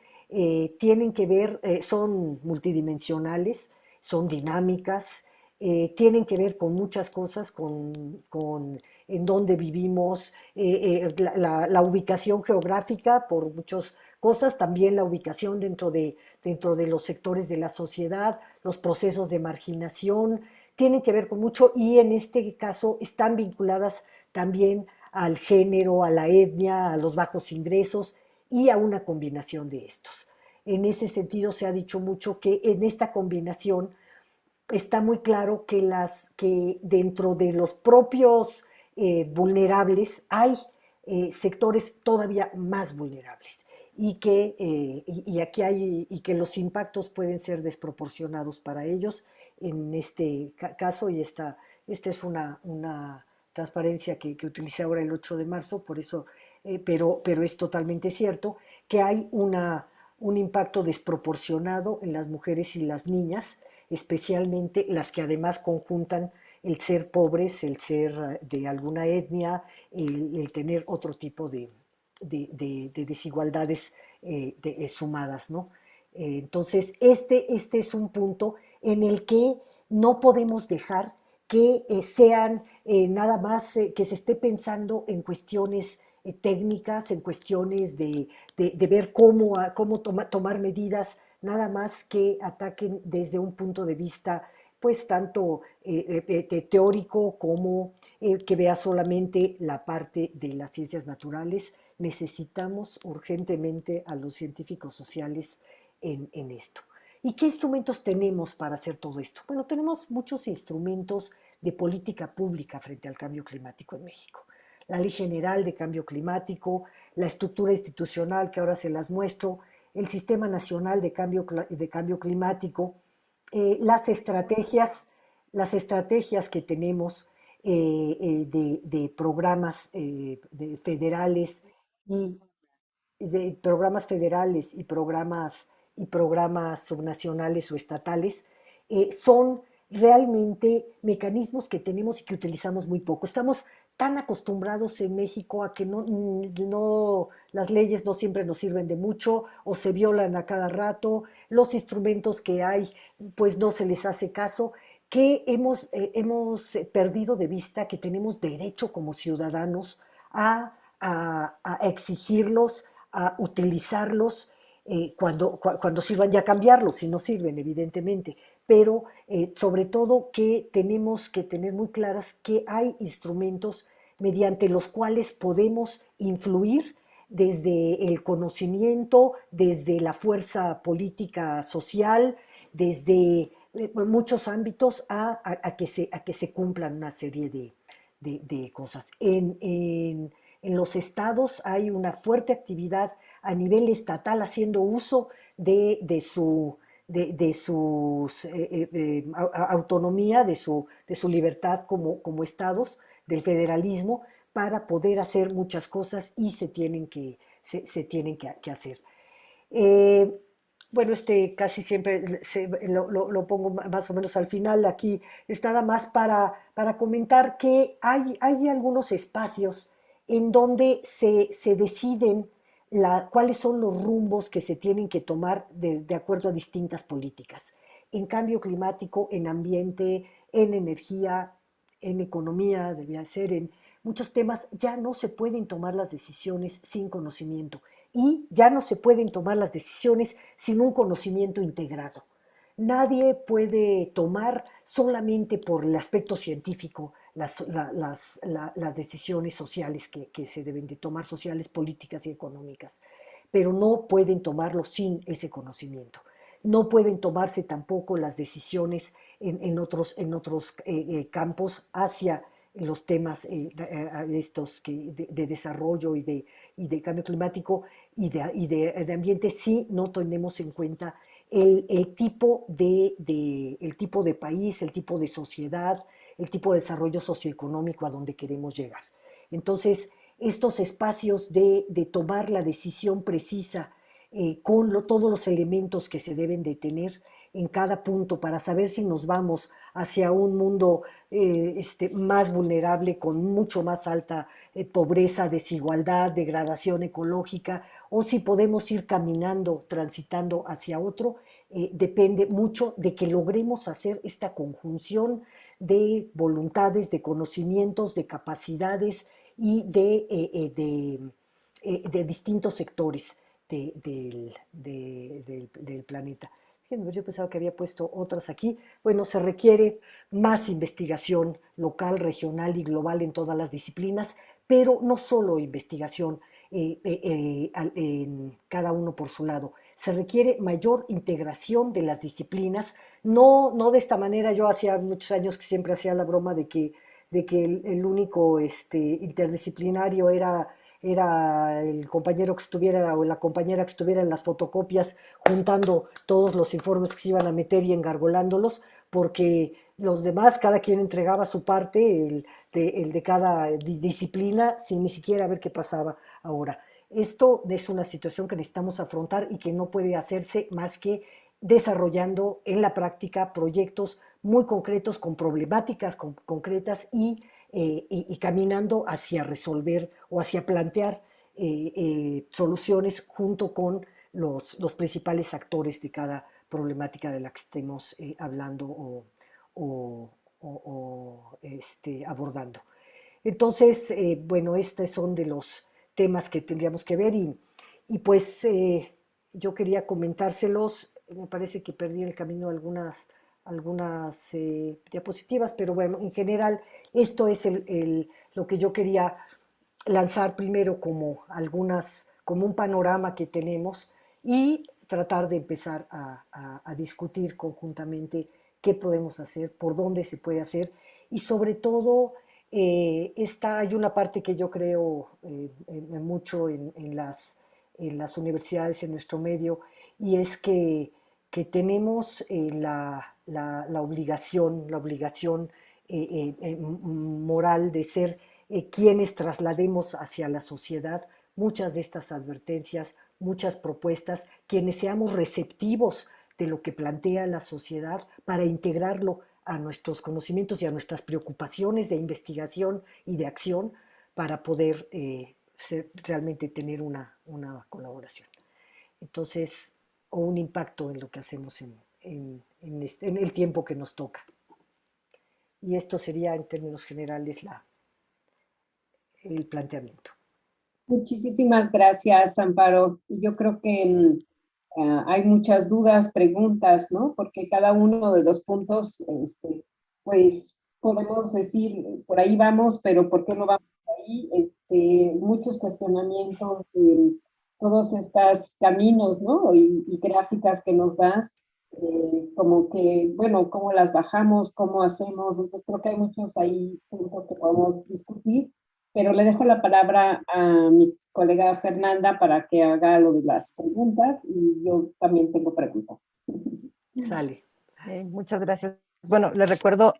tienen que ver, son multidimensionales, son dinámicas, tienen que ver con muchas cosas, con en dónde vivimos, la ubicación geográfica por muchas cosas, también la ubicación dentro de los sectores de la sociedad, los procesos de marginación, tienen que ver con mucho y en este caso están vinculadas también al género, a la etnia, a los bajos ingresos y a una combinación de estos. En ese sentido se ha dicho mucho que en esta combinación está muy claro que dentro de los propios vulnerables hay sectores todavía más vulnerables y aquí y que los impactos pueden ser desproporcionados para ellos en este caso y esta es una transparencia que utilicé ahora el 8 de marzo, por eso, pero es totalmente cierto que hay un impacto desproporcionado en las mujeres y las niñas, especialmente las que además conjuntan el ser pobres, el ser de alguna etnia, el tener otro tipo de desigualdades sumadas, ¿no? Entonces, este es un punto en el que no podemos dejar que sean nada más que se esté pensando en cuestiones técnicas, en cuestiones de ver cómo tomar medidas, nada más que ataquen desde un punto de vista pues tanto teórico como que vea solamente la parte de las ciencias naturales. Necesitamos urgentemente a los científicos sociales en esto. ¿Y qué instrumentos tenemos para hacer todo esto? Bueno, tenemos muchos instrumentos de política pública frente al cambio climático en México. La Ley General de Cambio Climático, la estructura institucional que ahora se las muestro, el Sistema Nacional de Cambio Climático, las estrategias que tenemos de programas federales y y programas subnacionales o estatales, son realmente mecanismos que tenemos y que utilizamos muy poco. Estamos tan acostumbrados en México a que las leyes no siempre nos sirven de mucho o se violan a cada rato, los instrumentos que hay pues no se les hace caso, que hemos perdido de vista que tenemos derecho como ciudadanos a exigirlos, a utilizarlos cuando sirvan y a cambiarlos si no sirven, evidentemente. Pero sobre todo que tenemos que tener muy claras que hay instrumentos mediante los cuales podemos influir desde el conocimiento, desde la fuerza política social, desde muchos ámbitos a que se cumplan una serie de cosas. En los estados hay una fuerte actividad a nivel estatal haciendo uso de su autonomía, de su libertad como estados, del federalismo, para poder hacer muchas cosas y se tienen que hacer. Eh, bueno, casi siempre lo pongo más o menos al final. Aquí es nada más para comentar que hay algunos espacios en donde se deciden cuáles son los rumbos que se tienen que tomar de acuerdo a distintas políticas. En cambio climático, en ambiente, en energía, en economía, debía ser, en muchos temas, ya no se pueden tomar las decisiones sin conocimiento y ya no se pueden tomar las decisiones sin un conocimiento integrado. Nadie puede tomar solamente por el aspecto científico las decisiones sociales que se deben de tomar, sociales, políticas y económicas, pero no pueden tomarlo sin ese conocimiento. No pueden tomarse tampoco las decisiones en otros campos hacia los temas estos de desarrollo y de cambio climático de ambiente, si no tenemos en cuenta el tipo el tipo de país, el tipo de sociedad, el tipo de desarrollo socioeconómico a donde queremos llegar. Entonces, estos espacios de tomar la decisión precisa con todos los elementos que se deben de tener en cada punto para saber si nos vamos hacia un mundo más vulnerable, con mucho más alta pobreza, desigualdad, degradación ecológica, o si podemos ir caminando, transitando hacia otro, depende mucho de que logremos hacer esta conjunción de voluntades, de conocimientos, de capacidades y de distintos sectores del planeta. Yo pensaba que había puesto otras aquí. Bueno, se requiere más investigación local, regional y global en todas las disciplinas, pero no solo investigación en cada uno por su lado. Se requiere mayor integración de las disciplinas, no de esta manera. Yo hacía muchos años que siempre hacía la broma de que el único interdisciplinario era el compañero que estuviera o la compañera que estuviera en las fotocopias juntando todos los informes que se iban a meter y engargolándolos, porque los demás, cada quien entregaba su parte, el de cada disciplina, sin ni siquiera ver qué pasaba ahora. Esto es una situación que necesitamos afrontar y que no puede hacerse más que desarrollando en la práctica proyectos muy concretos con problemáticas concretas y caminando hacia resolver o hacia plantear soluciones junto con los principales actores de cada problemática de la que estemos hablando abordando. Entonces, bueno, estos son de los temas que tendríamos que ver y pues yo quería comentárselos. Me parece que perdí en el camino algunas diapositivas, pero bueno, en general esto es lo que yo quería lanzar primero como un panorama que tenemos y tratar de empezar a discutir conjuntamente qué podemos hacer, por dónde se puede hacer y sobre todo hay una parte que yo creo mucho en las universidades, en nuestro medio, y es que tenemos la obligación moral de ser quienes traslademos hacia la sociedad muchas de estas advertencias, muchas propuestas, quienes seamos receptivos de lo que plantea la sociedad para integrarlo a nuestros conocimientos y a nuestras preocupaciones de investigación y de acción para poder realmente tener una colaboración. Entonces, o un impacto en lo que hacemos en el tiempo que nos toca. Y esto sería, en términos generales, el planteamiento. Muchísimas gracias, Amparo. Yo creo que hay muchas dudas, preguntas, ¿no? Porque cada uno de los puntos, pues podemos decir, por ahí vamos, pero ¿por qué no vamos ahí? Muchos cuestionamientos de todos estos caminos, ¿no? Y gráficas que nos das, como que, bueno, cómo las bajamos, cómo hacemos. Entonces creo que hay muchos ahí puntos que podemos discutir, pero le dejo la palabra a mi colega Fernanda para que haga lo de las preguntas y yo también tengo preguntas. Sale. Muchas gracias. Bueno, les recuerdo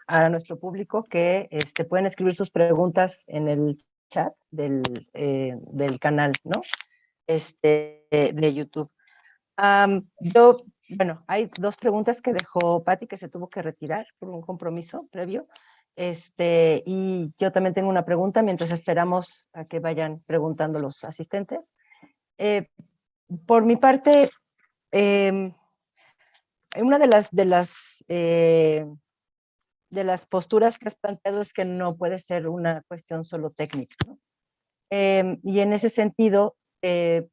a nuestro público que pueden escribir sus preguntas en el chat del canal, ¿no? De YouTube. Bueno, hay dos preguntas que dejó Patti, que se tuvo que retirar por un compromiso previo. Y yo también tengo una pregunta mientras esperamos a que vayan preguntando los asistentes. Por mi parte, una de las posturas que has planteado es que no puede ser una cuestión solo técnica, ¿no? Y en ese sentido, en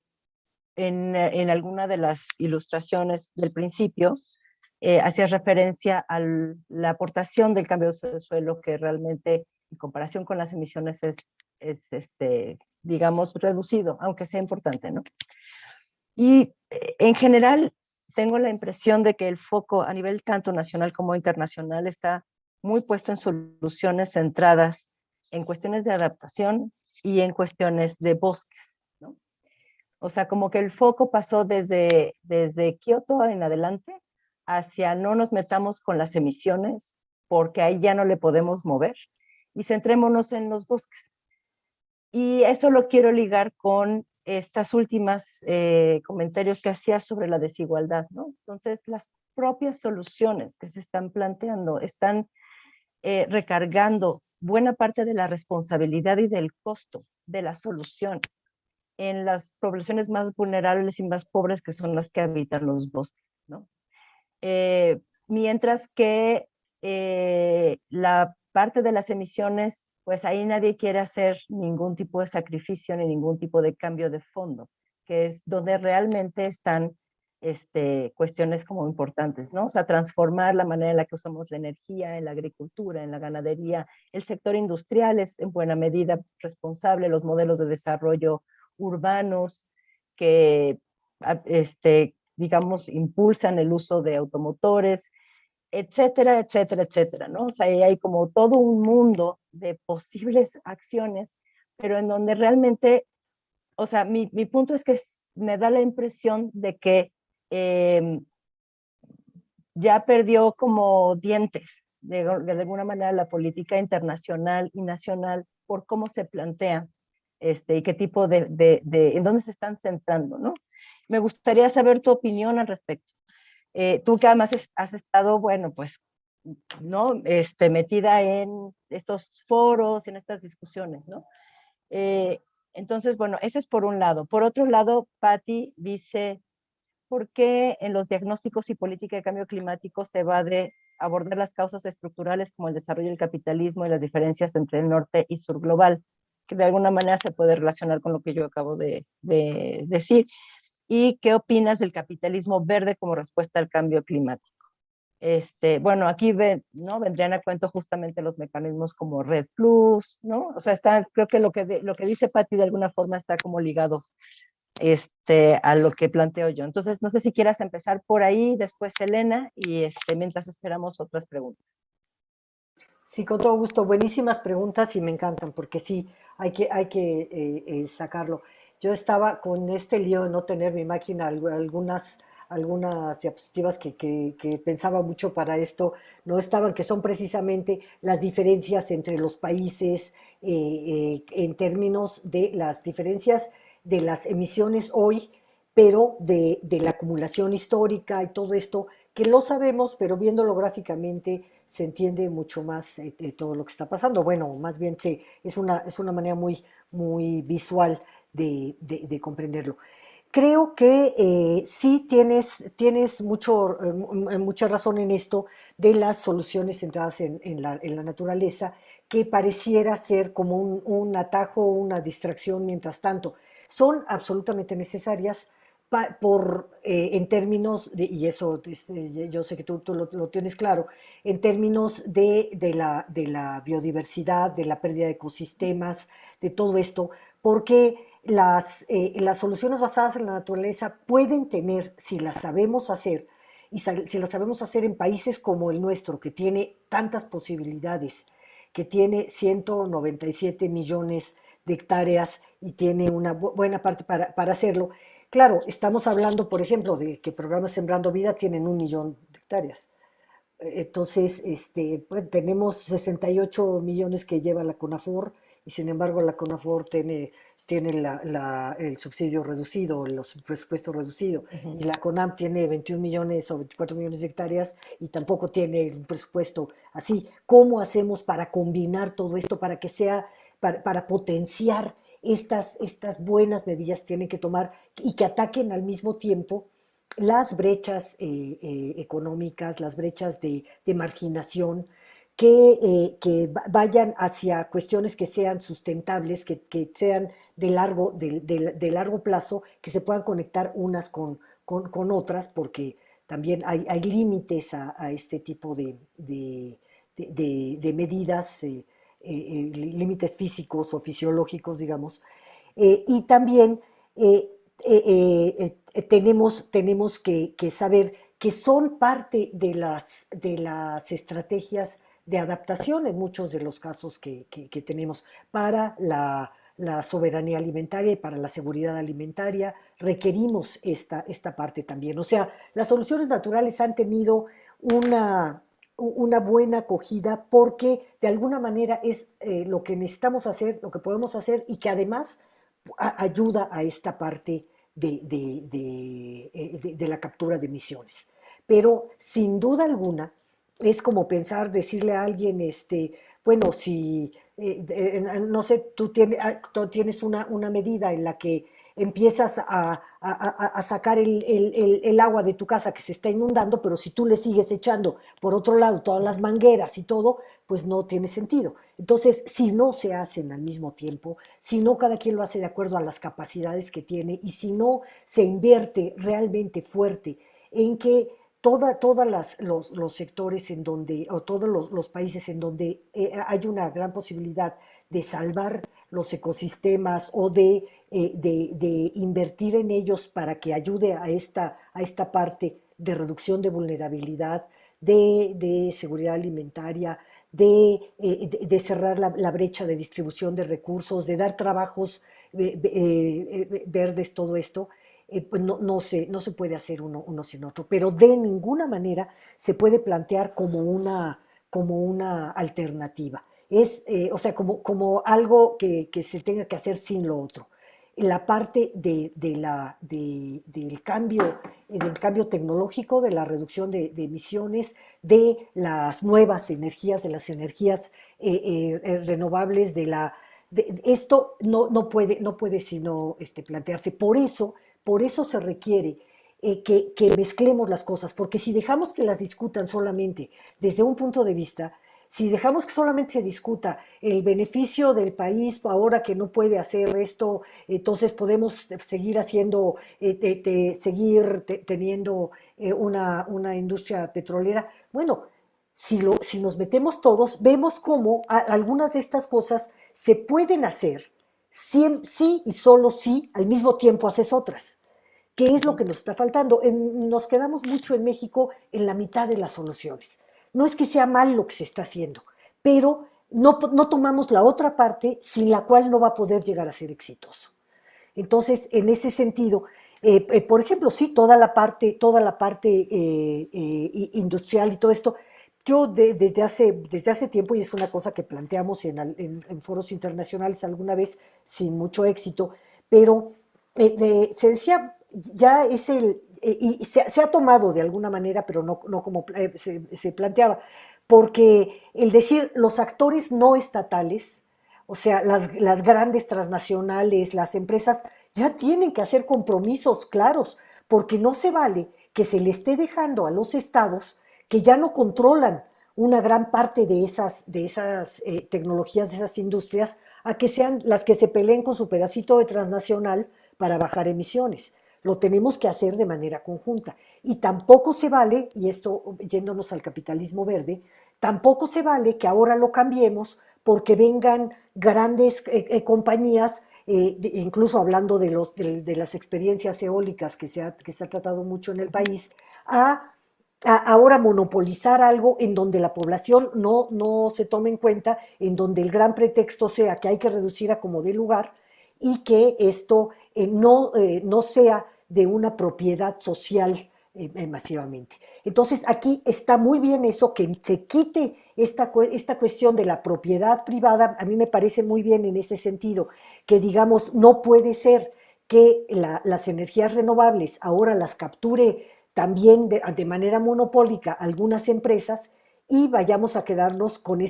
alguna de las ilustraciones del principio, hacías referencia a la aportación del cambio de suelo, que realmente en comparación con las emisiones es digamos, reducido, aunque sea importante, ¿no? Y en general tengo la impresión de que el foco a nivel tanto nacional como internacional está muy puesto en soluciones centradas en cuestiones de adaptación y en cuestiones de bosques, ¿no? O sea, como que el foco pasó desde Kioto en adelante hacia no nos metamos con las emisiones porque ahí ya no le podemos mover y centrémonos en los bosques. Y eso lo quiero ligar con estas últimas comentarios que hacía sobre la desigualdad, ¿no? Entonces, las propias soluciones que se están planteando están recargando buena parte de la responsabilidad y del costo de las soluciones en las poblaciones más vulnerables y más pobres, que son las que habitan los bosques, ¿no? Mientras que la parte de las emisiones, pues ahí nadie quiere hacer ningún tipo de sacrificio ni ningún tipo de cambio de fondo, que es donde realmente están cuestiones como importantes, ¿no? O sea, transformar la manera en la que usamos la energía, en la agricultura, en la ganadería. El sector industrial es en buena medida responsable, los modelos de desarrollo urbanos que, digamos, impulsan el uso de automotores, etcétera, etcétera, etcétera, ¿no? O sea, ahí hay como todo un mundo de posibles acciones, pero en donde realmente, o sea, mi punto es que me da la impresión de que ya perdió como dientes, de alguna manera, la política internacional y nacional por cómo se plantea y qué tipo en dónde se están centrando, ¿no? Me gustaría saber tu opinión al respecto. Tú que además has estado, bueno, pues, ¿no? Metida en estos foros, en estas discusiones, ¿no? Entonces, bueno, ese es por un lado. Por otro lado, Patti dice, ¿por qué en los diagnósticos y política de cambio climático se va de abordar las causas estructurales como el desarrollo del capitalismo y las diferencias entre el norte y sur global? Que de alguna manera se puede relacionar con lo que yo acabo de decir. ¿Y qué opinas del capitalismo verde como respuesta al cambio climático? Bueno, aquí ¿no? Vendrían a cuento justamente los mecanismos como Red Plus, ¿no? O sea, creo que lo que dice Patti de alguna forma está como ligado a lo que planteo yo. Entonces, no sé si quieras empezar por ahí, después Elena, y mientras esperamos otras preguntas. Sí, con todo gusto. Buenísimas preguntas y me encantan porque sí, hay que sacarlo. Yo estaba con este lío de no tener mi máquina, algunas diapositivas que pensaba mucho para esto, no estaban, que son precisamente las diferencias entre los países en términos de las diferencias de las emisiones hoy, pero de la acumulación histórica y todo esto, que lo sabemos, pero viéndolo gráficamente se entiende mucho más de todo lo que está pasando. Bueno, más bien es una manera muy visual de comprenderlo. Creo que sí tienes mucha razón en esto de las soluciones centradas en la naturaleza, que pareciera ser como un atajo, una distracción mientras tanto. Son absolutamente necesarias en términos, y eso yo sé que tú lo tienes claro, en términos de la biodiversidad, de la pérdida de ecosistemas, de todo esto, porque las soluciones basadas en la naturaleza pueden tener, si las sabemos hacer, y si las sabemos hacer en países como el nuestro, que tiene tantas posibilidades, que tiene 197 millones de hectáreas y tiene una buena parte para hacerlo. Claro, estamos hablando, por ejemplo, de que programas Sembrando Vida tienen 1 millón de hectáreas. Entonces, pues, tenemos 68 millones que lleva la CONAFOR y sin embargo la CONAFOR tiene el subsidio reducido, el presupuesto reducido. Uh-huh. Y la CONAM tiene 21 millones o 24 millones de hectáreas y tampoco tiene un presupuesto así. ¿Cómo hacemos para combinar todo esto para que sea, para potenciar estas buenas medidas tienen que tomar y que ataquen al mismo tiempo las brechas económicas, las brechas de marginación, que vayan hacia cuestiones que sean sustentables, que sean de largo plazo, que se puedan conectar unas con otras, porque también hay límites a este tipo de medidas, límites físicos o fisiológicos, digamos. Y también tenemos que saber que son parte de las estrategias de adaptación en muchos de los casos que tenemos para la soberanía alimentaria y para la seguridad alimentaria. Requerimos esta parte también. O sea, las soluciones naturales han tenido una buena acogida porque de alguna manera es lo que necesitamos hacer, lo que podemos hacer y que además ayuda a esta parte de la captura de emisiones. Pero sin duda alguna es como pensar, decirle a alguien, bueno, si, no sé, tú tienes una medida en la que empiezas a sacar el agua de tu casa que se está inundando, pero si tú le sigues echando por otro lado todas las mangueras y todo, pues no tiene sentido. Entonces, si no se hacen al mismo tiempo, si no cada quien lo hace de acuerdo a las capacidades que tiene y si no se invierte realmente fuerte en que todos los sectores en donde, o todos los países en donde hay una gran posibilidad de salvar los ecosistemas o de invertir en ellos para que ayude a esta parte de reducción de vulnerabilidad, de seguridad alimentaria, de cerrar la brecha de distribución de recursos, de dar trabajos verdes, todo esto, pues no se puede hacer uno sin otro, pero de ninguna manera se puede plantear como una alternativa. O sea, como algo que se tenga que hacer sin lo otro. La parte del cambio tecnológico, de la reducción de emisiones, de las nuevas energías, de las energías renovables, esto no puede sino plantearse. Por eso se requiere que mezclemos las cosas, porque si dejamos que las discutan solamente desde un punto de vista, si dejamos que solamente se discuta el beneficio del país ahora que no puede hacer esto, entonces podemos seguir haciendo, seguir teniendo una industria petrolera. Bueno, si nos metemos todos, vemos cómo algunas de estas cosas se pueden hacer sí y solo sí, al mismo tiempo haces otras. ¿Qué es lo que nos está faltando? Nos quedamos mucho en México en la mitad de las soluciones. No es que sea mal lo que se está haciendo, pero no tomamos la otra parte sin la cual no va a poder llegar a ser exitoso. Entonces, en ese sentido, por ejemplo, sí, toda la parte industrial y todo esto, yo desde hace tiempo, y es una cosa que planteamos en foros internacionales alguna vez sin mucho éxito, pero se decía, ya es y se ha tomado de alguna manera, pero no como se planteaba, porque el decir los actores no estatales, o sea, las grandes transnacionales, las empresas, ya tienen que hacer compromisos claros, porque no se vale que se le esté dejando a los estados que ya no controlan una gran parte de esas tecnologías, de esas industrias, a que sean las que se peleen con su pedacito de transnacional para bajar emisiones. Lo tenemos que hacer de manera conjunta. Y tampoco se vale, y esto yéndonos al capitalismo verde, tampoco se vale que ahora lo cambiemos porque vengan grandes compañías, incluso hablando de las experiencias eólicas que se ha tratado mucho en el país, a ahora monopolizar algo en donde la población no se tome en cuenta, en donde el gran pretexto sea que hay que reducir a como dé lugar y que esto no sea de una propiedad social masivamente. Entonces aquí está muy bien eso, que se quite esta cuestión de la propiedad privada. A mí me parece muy bien en ese sentido, que digamos no puede ser que las energías renovables ahora las capture también de manera monopólica algunas empresas y vayamos a quedarnos con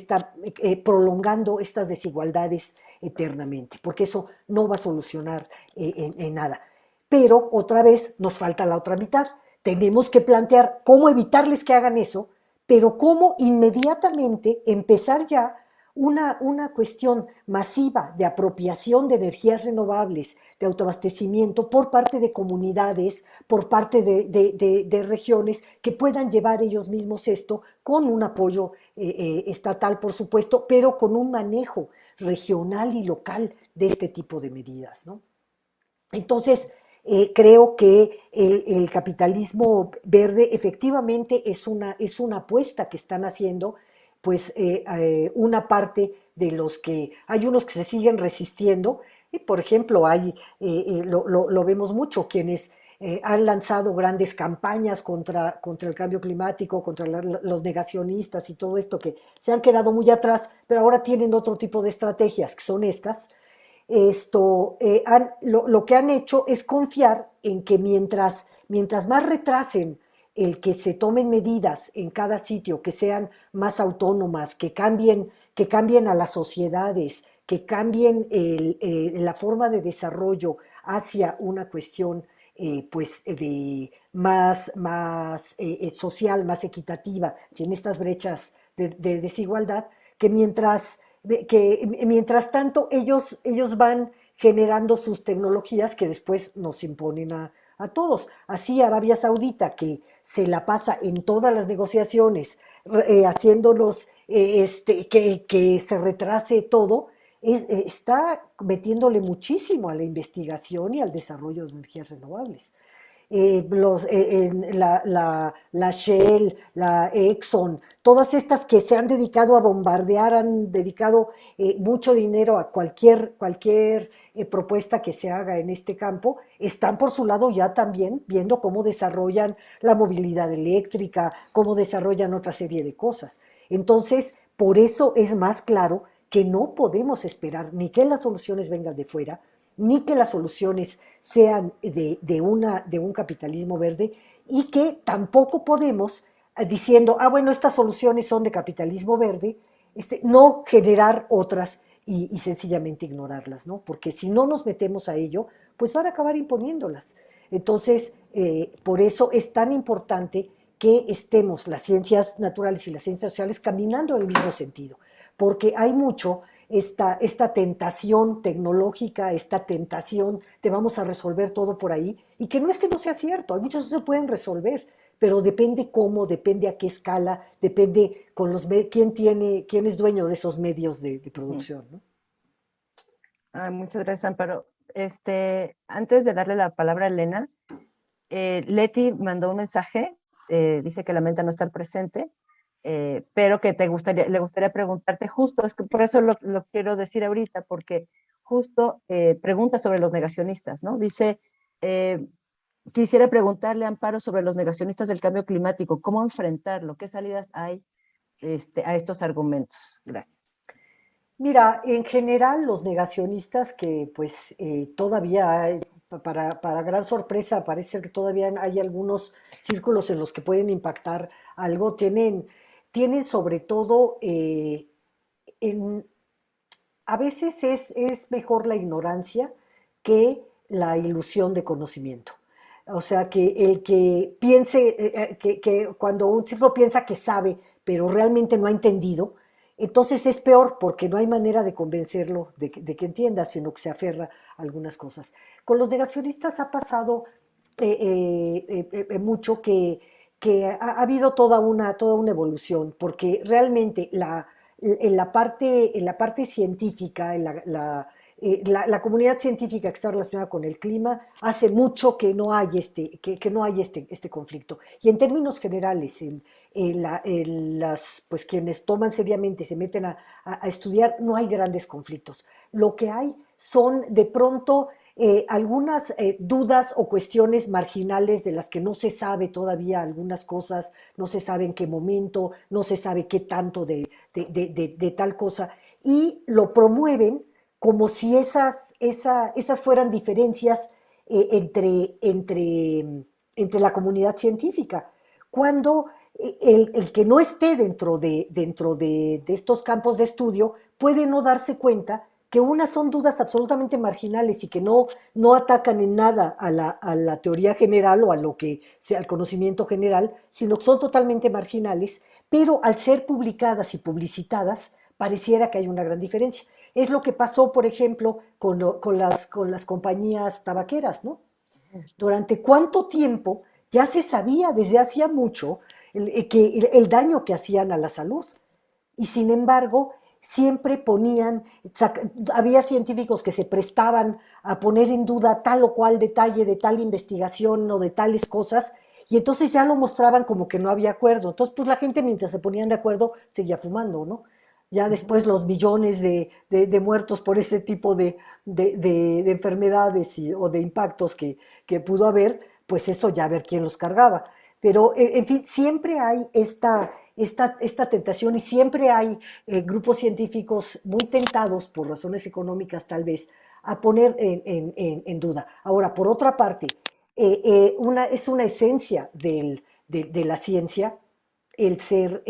prolongando estas desigualdades eternamente, porque eso no va a solucionar en nada. Pero otra vez nos falta la otra mitad. Tenemos que plantear cómo evitarles que hagan eso, pero cómo inmediatamente empezar ya una cuestión masiva de apropiación de energías renovables, de autoabastecimiento por parte de comunidades, por parte de regiones que puedan llevar ellos mismos esto con un apoyo estatal, por supuesto, pero con un manejo regional y local de este tipo de medidas, ¿no? Entonces, creo que el capitalismo verde efectivamente es una apuesta que están haciendo, pues una parte de los que, hay unos que se siguen resistiendo, y por ejemplo, lo vemos mucho, quienes han lanzado grandes campañas contra el cambio climático, contra los negacionistas y todo esto, que se han quedado muy atrás, pero ahora tienen otro tipo de estrategias, que son estas. Lo que han hecho es confiar en que mientras más retrasen el que se tomen medidas en cada sitio, que sean más autónomas, que cambien a las sociedades, que cambien la forma de desarrollo hacia una cuestión pues más social, más equitativa, sin estas brechas de desigualdad, que mientras tanto ellos van generando sus tecnologías que después nos imponen a todos. Así Arabia Saudita, que se la pasa en todas las negociaciones, haciéndolos que se retrase todo, está metiéndole muchísimo a la investigación y al desarrollo de energías renovables. La Shell, la Exxon, todas estas que se han dedicado a bombardear, han dedicado mucho dinero a cualquier propuesta que se haga en este campo, están por su lado ya también viendo cómo desarrollan la movilidad eléctrica, cómo desarrollan otra serie de cosas. Entonces, por eso es más claro que no podemos esperar ni que las soluciones vengan de fuera, ni que las soluciones sean de un capitalismo verde, y que tampoco podemos, diciendo, bueno, estas soluciones son de capitalismo verde, no generar otras y sencillamente ignorarlas, ¿no? Porque si no nos metemos a ello, pues van a acabar imponiéndolas. Entonces, por eso es tan importante que estemos las ciencias naturales y las ciencias sociales caminando en el mismo sentido, porque hay mucho esta tentación tecnológica, esta tentación de vamos a resolver todo por ahí, y que no es que no sea cierto, hay muchas cosas que se pueden resolver, pero depende cómo, depende a qué escala, depende quién es dueño de esos medios de producción, ¿no? Muchas gracias, Amparo. Antes de darle la palabra a Elena, Leti mandó un mensaje, dice que lamenta no estar presente, pero que le gustaría preguntarte justo, es que por eso lo quiero decir ahorita, porque justo pregunta sobre los negacionistas, ¿no? Dice, quisiera preguntarle a Amparo sobre los negacionistas del cambio climático, ¿cómo enfrentarlo? ¿Qué salidas hay a estos argumentos? Gracias. Mira, en general los negacionistas que pues todavía hay, para gran sorpresa, parece que todavía hay algunos círculos en los que pueden impactar algo, tienen sobre todo, a veces es mejor la ignorancia que la ilusión de conocimiento. O sea, que el que piense, que cuando un círculo piensa que sabe, pero realmente no ha entendido, entonces es peor porque no hay manera de convencerlo de que entienda, sino que se aferra a algunas cosas. Con los negacionistas ha pasado mucho que ha habido toda una evolución, porque realmente en la parte científica, la comunidad científica que está relacionada con el clima, hace mucho que no hay este conflicto. Y en términos generales, pues quienes toman seriamente, se meten a estudiar, no hay grandes conflictos. Lo que hay son de pronto algunas dudas o cuestiones marginales de las que no se sabe todavía algunas cosas, no se sabe en qué momento, no se sabe qué tanto de tal cosa, y lo promueven como si esas fueran diferencias entre la comunidad científica, cuando el que no esté dentro de estos campos de estudio puede no darse cuenta que unas son dudas absolutamente marginales y que no atacan en nada a la teoría general o al conocimiento general, sino que son totalmente marginales, pero al ser publicadas y publicitadas, pareciera que hay una gran diferencia. Es lo que pasó, por ejemplo, con las compañías tabaqueras, ¿no? ¿Durante cuánto tiempo ya se sabía desde hacía mucho el daño que hacían a la salud? Y sin embargo, siempre había científicos que se prestaban a poner en duda tal o cual detalle de tal investigación o de tales cosas, Y entonces ya lo mostraban como que no había acuerdo. Entonces, pues la gente mientras se ponían de acuerdo seguía fumando, ¿no? Ya después los millones de muertos por ese tipo de enfermedades o de impactos que pudo haber, pues eso ya a ver quién los cargaba. Pero, en fin, siempre hay esta tentación y siempre hay grupos científicos muy tentados, por razones económicas tal vez, a poner en duda. Ahora, por otra parte, es una esencia de la ciencia el ser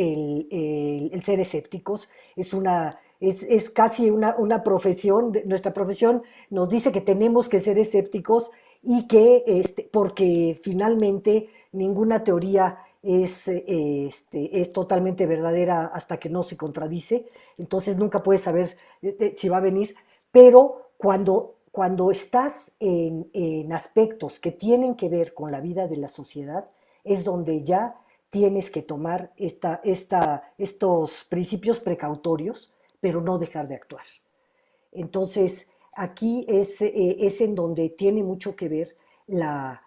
escépticos, es casi una profesión, nuestra profesión nos dice que tenemos que ser escépticos y que, porque finalmente ninguna teoría es totalmente verdadera hasta que no se contradice, entonces nunca puedes saber si va a venir, pero cuando estás en aspectos que tienen que ver con la vida de la sociedad, es donde ya tienes que tomar estos principios precautorios, pero no dejar de actuar. Entonces, aquí es en donde tiene mucho que ver la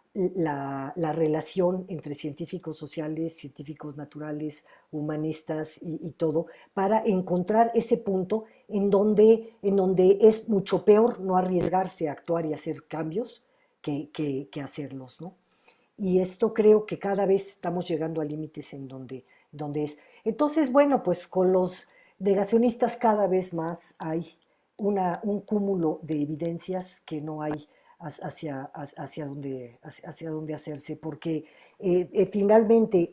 relación entre científicos sociales, científicos naturales, humanistas y todo, para encontrar ese punto en donde es mucho peor no arriesgarse a actuar y hacer cambios que hacerlos, ¿no? Y esto creo que cada vez estamos llegando a límites donde es. Entonces, bueno, pues con los negacionistas cada vez más hay un cúmulo de evidencias que no hay hacia dónde hacerse, porque finalmente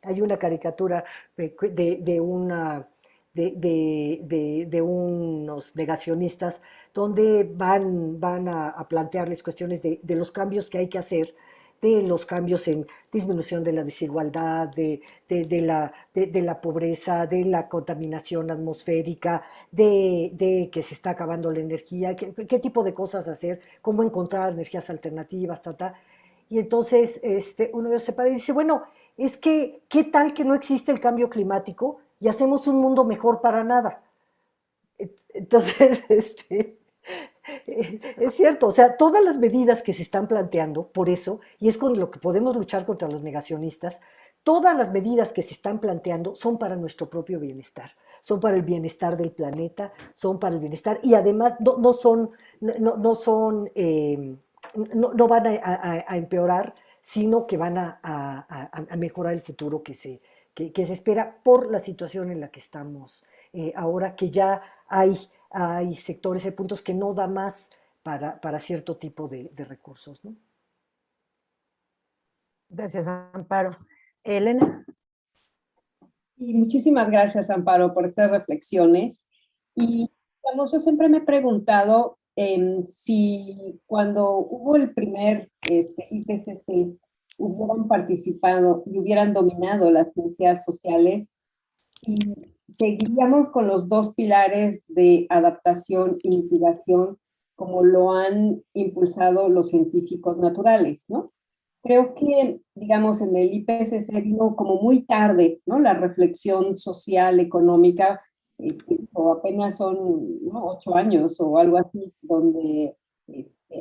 hay una caricatura de una de unos negacionistas donde van a plantearles cuestiones de los cambios que hay que hacer, de los cambios en disminución de la desigualdad, de la pobreza, de la contaminación atmosférica, de que se está acabando la energía, qué tipo de cosas hacer, cómo encontrar energías alternativas, Y entonces uno se para y dice, bueno, es que, ¿qué tal que no existe el cambio climático y hacemos un mundo mejor para nada? Entonces, es cierto, o sea, todas las medidas que se están planteando, por eso, y es con lo que podemos luchar contra los negacionistas, todas las medidas que se están planteando son para nuestro propio bienestar, son para el bienestar del planeta, son para el bienestar, y además no son, no van a empeorar, sino que van a mejorar el futuro que se espera por la situación en la que estamos ahora, que ya hay sectores, hay puntos que no da más para cierto tipo de recursos, ¿no? Gracias, Amparo. Elena. Y muchísimas gracias, Amparo, por estas reflexiones. Y digamos, yo siempre me he preguntado si cuando hubo el primer IPCC hubieran participado y hubieran dominado las ciencias sociales, y seguiríamos con los dos pilares de adaptación y mitigación como lo han impulsado los científicos naturales, ¿no? Creo que, digamos, en el IPCC vino como muy tarde, ¿no? La reflexión social, económica, o apenas son, ¿no? 8 años o algo así, donde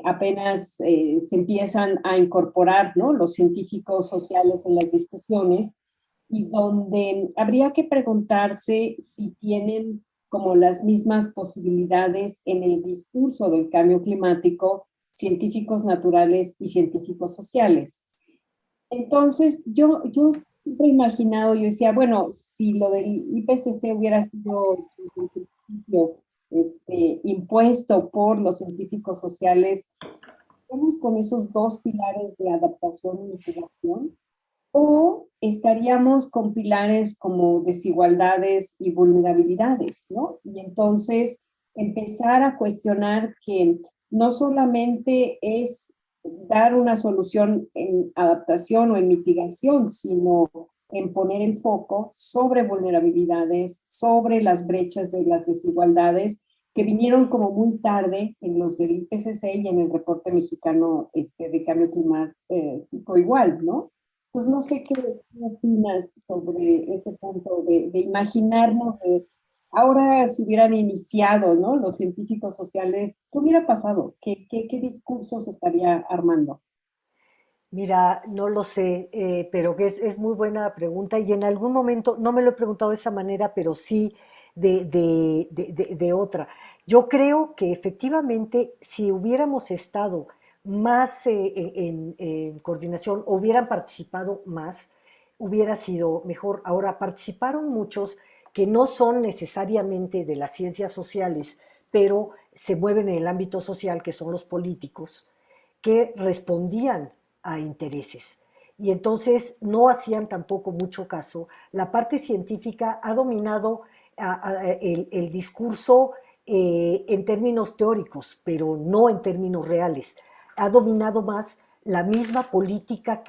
apenas se empiezan a incorporar, ¿no? Los científicos sociales en las discusiones y donde habría que preguntarse si tienen como las mismas posibilidades en el discurso del cambio climático científicos naturales y científicos sociales. Entonces, yo siempre he imaginado, yo decía, bueno, si lo del IPCC hubiera sido en principio, impuesto por los científicos sociales, ¿estamos con esos dos pilares de adaptación y mitigación? ¿O estaríamos con pilares como desigualdades y vulnerabilidades, ¿no? Y entonces empezar a cuestionar que no solamente es dar una solución en adaptación o en mitigación, sino en poner el foco sobre vulnerabilidades, sobre las brechas de las desigualdades que vinieron como muy tarde en los del IPCC y en el reporte mexicano de cambio climático igual, ¿no? Pues no sé qué opinas sobre ese punto de imaginarnos, de ahora se hubieran iniciado, ¿no? Los científicos sociales, ¿qué hubiera pasado? ¿Qué discursos estaría armando? Mira, no lo sé, pero que es muy buena pregunta y en algún momento, no me lo he preguntado de esa manera, pero sí de otra. Yo creo que efectivamente si hubiéramos estado más en coordinación, o hubieran participado más, hubiera sido mejor. Ahora, participaron muchos que no son necesariamente de las ciencias sociales, pero se mueven en el ámbito social, que son los políticos, que respondían a intereses. Y entonces no hacían tampoco mucho caso. La parte científica ha dominado el discurso en términos teóricos, pero no en términos reales. Ha dominado más la misma política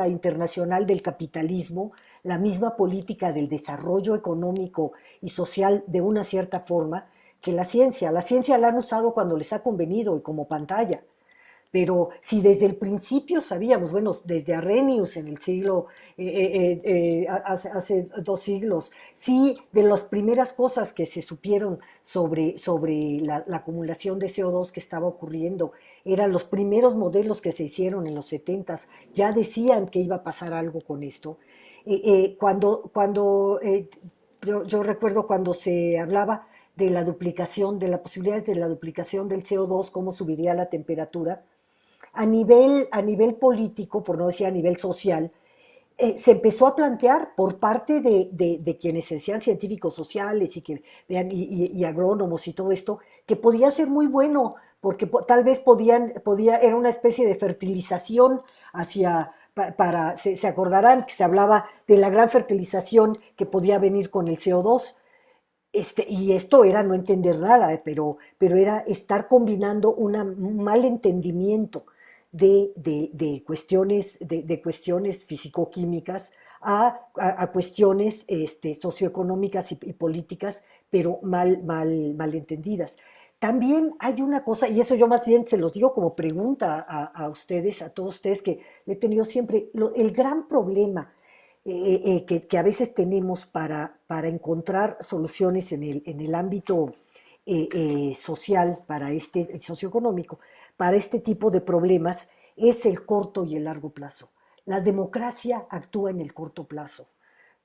internacional del capitalismo, la misma política del desarrollo económico y social de una cierta forma que la ciencia. La ciencia la han usado cuando les ha convenido y como pantalla. Pero si desde el principio sabíamos, bueno, desde Arrhenius en el siglo, hace 2 siglos, sí, de las primeras cosas que se supieron sobre la acumulación de CO2 que estaba ocurriendo, eran los primeros modelos que se hicieron en los 70s, ya decían que iba a pasar algo con esto. Yo recuerdo cuando se hablaba de la duplicación, de la posibilidad de la duplicación del CO2, cómo subiría la temperatura, a nivel político, por no decir a nivel social, se empezó a plantear por parte de quienes se decían científicos sociales y agrónomos y todo esto, que podía ser muy bueno, porque tal vez era una especie de fertilización se acordarán que se hablaba de la gran fertilización que podía venir con el CO2. Y esto era no entender nada, pero era estar combinando un mal entendimiento de cuestiones fisicoquímicas a cuestiones socioeconómicas y políticas, pero mal entendidas. También hay una cosa, y eso yo más bien se los digo como pregunta a ustedes, a todos ustedes, que he tenido siempre, el gran problema que a veces tenemos para encontrar soluciones en el ámbito social, socioeconómico, para este tipo de problemas, es el corto y el largo plazo. La democracia actúa en el corto plazo.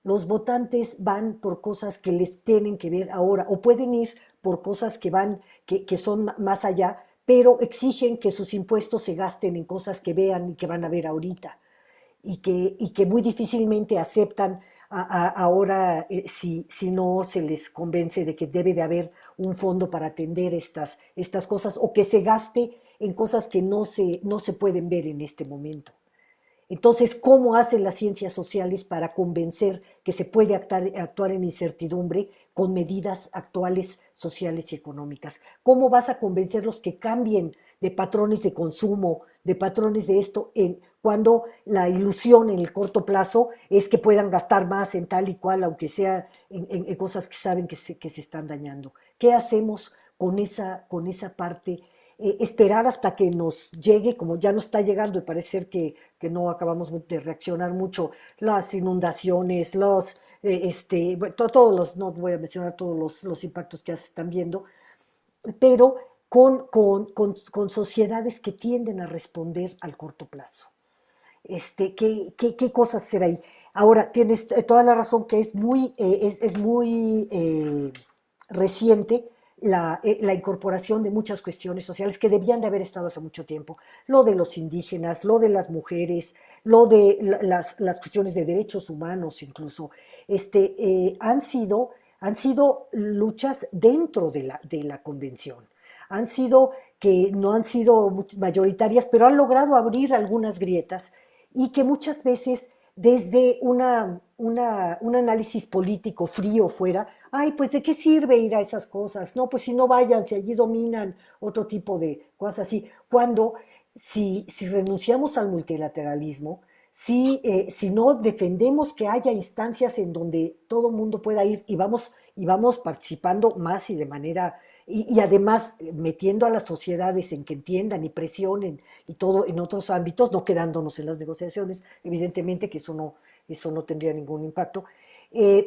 Los votantes van por cosas que les tienen que ver ahora, o pueden ir por cosas que son más allá, pero exigen que sus impuestos se gasten en cosas que vean y que van a ver ahorita y que muy difícilmente aceptan ahora si no se les convence de que debe de haber un fondo para atender estas cosas o que se gaste en cosas que no se pueden ver en este momento. Entonces, ¿cómo hacen las ciencias sociales para convencer que se puede actuar en incertidumbre con medidas actuales, sociales y económicas? ¿Cómo vas a convencerlos que cambien de patrones de consumo, de patrones de esto, cuando la ilusión en el corto plazo es que puedan gastar más en tal y cual, aunque sea en cosas que saben que se están dañando? ¿Qué hacemos con esa parte? Esperar hasta que nos llegue, como ya nos está llegando y parece ser que no acabamos de reaccionar mucho, las inundaciones, bueno, no voy a mencionar todos los impactos que ya se están viendo, pero con sociedades que tienden a responder al corto plazo. ¿Qué cosas hacer ahí? Ahora, tienes toda la razón que es muy reciente la incorporación de muchas cuestiones sociales que debían de haber estado hace mucho tiempo. Lo de los indígenas, lo de las mujeres, lo de las cuestiones de derechos humanos incluso, han sido luchas dentro de la convención. Han sido que no han sido mayoritarias, pero han logrado abrir algunas grietas y que muchas veces desde un análisis político frío fuera, ay, pues ¿de qué sirve ir a esas cosas? No, pues si no vayan, si allí dominan otro tipo de cosas así. Cuando, si renunciamos al multilateralismo, si no defendemos que haya instancias en donde todo el mundo pueda ir y vamos participando más y de manera, y además metiendo a las sociedades en que entiendan y presionen y todo en otros ámbitos, no quedándonos en las negociaciones, evidentemente que eso no tendría ningún impacto,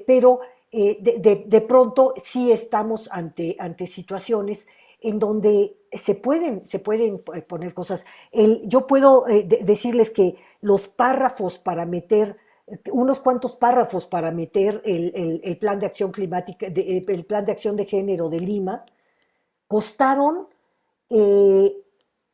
pero de pronto sí estamos ante situaciones en donde se pueden poner cosas. Yo puedo decirles que los párrafos para meter, unos cuantos párrafos para meter el plan de acción climática, el plan de acción de género de Lima, costaron eh,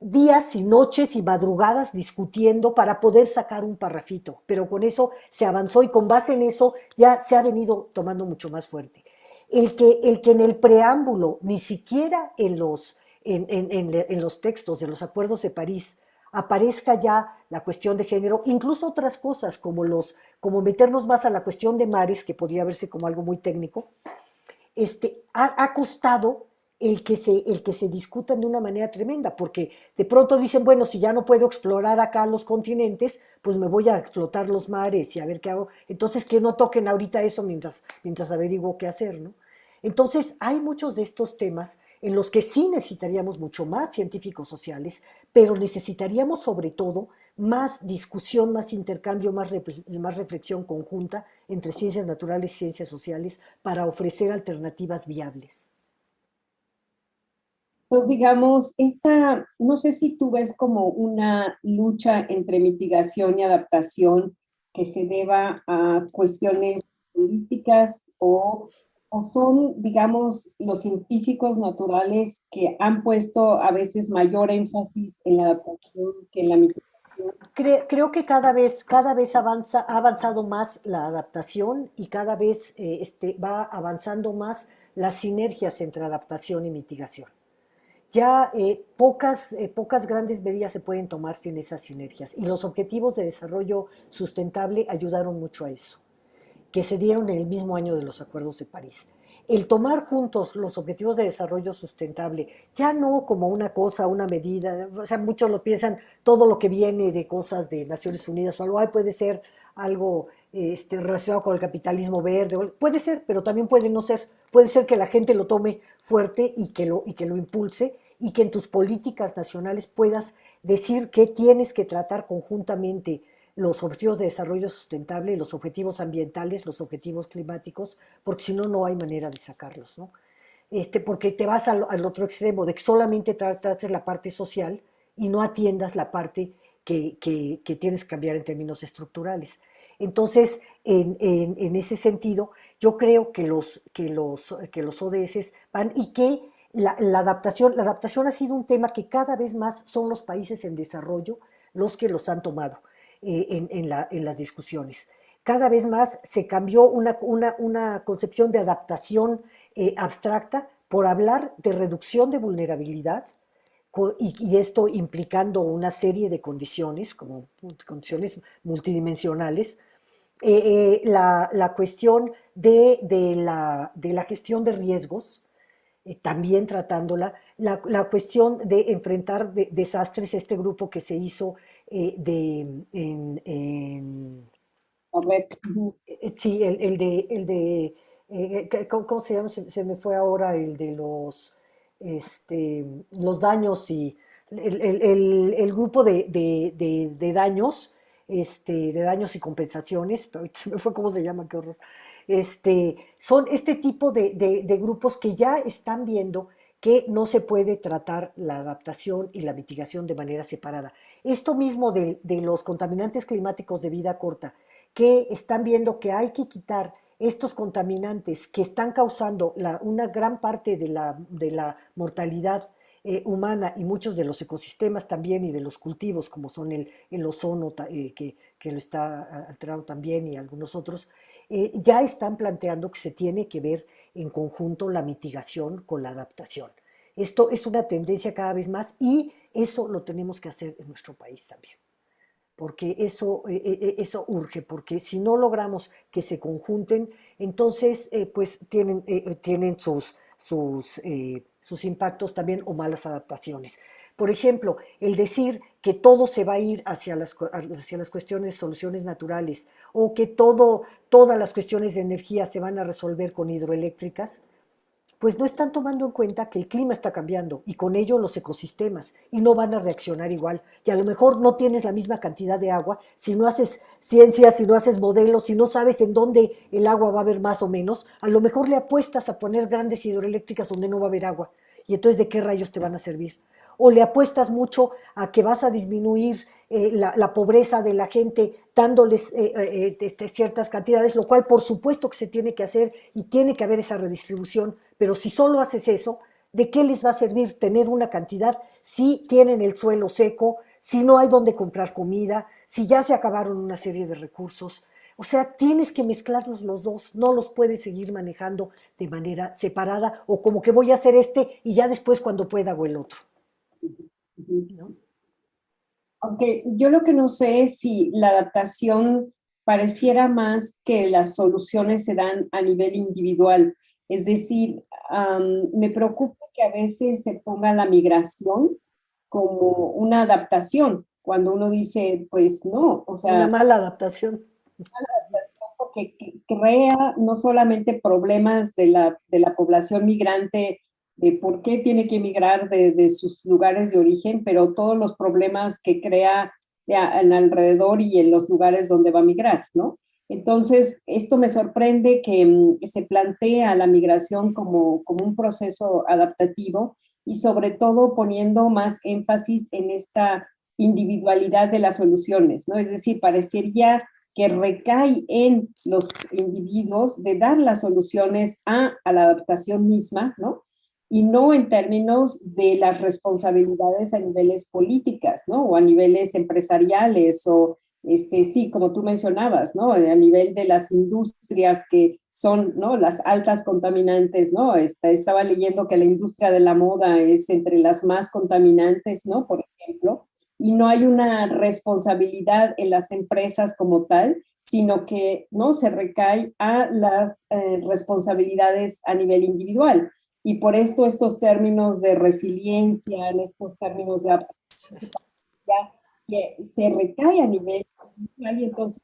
días y noches y madrugadas discutiendo para poder sacar un parrafito, pero con eso se avanzó y con base en eso ya se ha venido tomando mucho más fuerte. El que en el preámbulo, ni siquiera en los textos de los acuerdos de París, aparezca ya la cuestión de género, incluso otras cosas como meternos más a la cuestión de mares, que podría verse como algo muy técnico, ha costado el que se discutan de una manera tremenda, porque de pronto dicen, bueno, si ya no puedo explorar acá los continentes, pues me voy a explotar los mares y a ver qué hago. Entonces, que no toquen ahorita eso mientras averiguo qué hacer, ¿no? Entonces, hay muchos de estos temas en los que sí necesitaríamos mucho más científicos sociales, pero necesitaríamos sobre todo más discusión, más intercambio, más reflexión conjunta entre ciencias naturales y ciencias sociales para ofrecer alternativas viables. Entonces, digamos, no sé si tú ves como una lucha entre mitigación y adaptación que se deba a cuestiones políticas o son, digamos, los científicos naturales que han puesto a veces mayor énfasis en la adaptación que en la mitigación. Creo que cada vez ha avanzado más la adaptación y cada vez va avanzando más las sinergias entre adaptación y mitigación. Ya pocas grandes medidas se pueden tomar sin esas sinergias y los objetivos de desarrollo sustentable ayudaron mucho a eso, que se dieron en el mismo año de los acuerdos de París. El tomar juntos los objetivos de desarrollo sustentable, ya no como una cosa, una medida, o sea, muchos lo piensan, todo lo que viene de cosas de Naciones Unidas o algo, puede ser algo relacionado con el capitalismo verde, puede ser, pero también puede no ser. Puede ser que la gente lo tome fuerte y que lo impulse y que en tus políticas nacionales puedas decir que tienes que tratar conjuntamente los objetivos de desarrollo sustentable, los objetivos ambientales, los objetivos climáticos, porque si no, no hay manera de sacarlos, ¿no? Porque te vas al otro extremo, de que solamente trates la parte social y no atiendas la parte que tienes que cambiar en términos estructurales. Entonces, en ese sentido, yo creo que los ODS van y que la adaptación ha sido un tema que cada vez más son los países en desarrollo los que los han tomado en las discusiones. Cada vez más se cambió una concepción de adaptación abstracta por hablar de reducción de vulnerabilidad y esto implicando una serie de condiciones, como condiciones multidimensionales, la cuestión de la gestión de riesgos, también tratándola, la cuestión de enfrentar desastres, este grupo que se hizo sí, ¿cómo se llama? Se me fue ahora el de los daños y el grupo de daños, de daños y compensaciones, pero ahorita se me fue cómo se llama, qué horror. Son este tipo de grupos que ya están viendo que no se puede tratar la adaptación y la mitigación de manera separada. Esto mismo de los contaminantes climáticos de vida corta, que están viendo que hay que quitar estos contaminantes que están causando una gran parte de la mortalidad humana y muchos de los ecosistemas también y de los cultivos, como son el ozono, que lo está alterado también y algunos otros, ya están planteando que se tiene que ver en conjunto la mitigación con la adaptación. Esto es una tendencia cada vez más y eso lo tenemos que hacer en nuestro país también, porque eso urge, porque si no logramos que se conjunten, entonces pues tienen sus impactos también o malas adaptaciones. Por ejemplo, el decir que todo se va a ir hacia las cuestiones de soluciones naturales o que todas las cuestiones de energía se van a resolver con hidroeléctricas, pues no están tomando en cuenta que el clima está cambiando y con ello los ecosistemas y no van a reaccionar igual. Y a lo mejor no tienes la misma cantidad de agua si no haces ciencias, si no haces modelos, si no sabes en dónde el agua va a haber más o menos, a lo mejor le apuestas a poner grandes hidroeléctricas donde no va a haber agua. Y entonces, ¿de qué rayos te van a servir? O le apuestas mucho a que vas a disminuir la pobreza de la gente dándoles ciertas cantidades, lo cual por supuesto que se tiene que hacer y tiene que haber esa redistribución, pero si solo haces eso, ¿de qué les va a servir tener una cantidad si tienen el suelo seco, si no hay donde comprar comida, si ya se acabaron una serie de recursos? O sea, tienes que mezclarlos los dos, no los puedes seguir manejando de manera separada o como que voy a hacer y ya después cuando pueda hago el otro, ¿no? Aunque yo lo que no sé es si la adaptación pareciera más que las soluciones se dan a nivel individual. Es decir, me preocupa que a veces se ponga la migración como una adaptación, cuando uno dice, pues no, o sea, Una mala adaptación. porque crea no solamente problemas de la población migrante, de por qué tiene que emigrar de sus lugares de origen, pero todos los problemas que crea en alrededor y en los lugares donde va a migrar, ¿no? Entonces, esto me sorprende que se plantea la migración como un proceso adaptativo y sobre todo poniendo más énfasis en esta individualidad de las soluciones, ¿no? Es decir, parecería que recae en los individuos de dar las soluciones a la adaptación misma, ¿no? Y no en términos de las responsabilidades a niveles políticas, ¿no? O a niveles empresariales o, sí, como tú mencionabas, ¿no? A nivel de las industrias que son, ¿no? Las altas contaminantes, ¿no? Estaba leyendo que la industria de la moda es entre las más contaminantes, ¿no? Por ejemplo, y no hay una responsabilidad en las empresas como tal, sino que no se recae a las responsabilidades a nivel individual. Y por esto estos términos de resiliencia, en estos términos de que se recae a nivel individual y entonces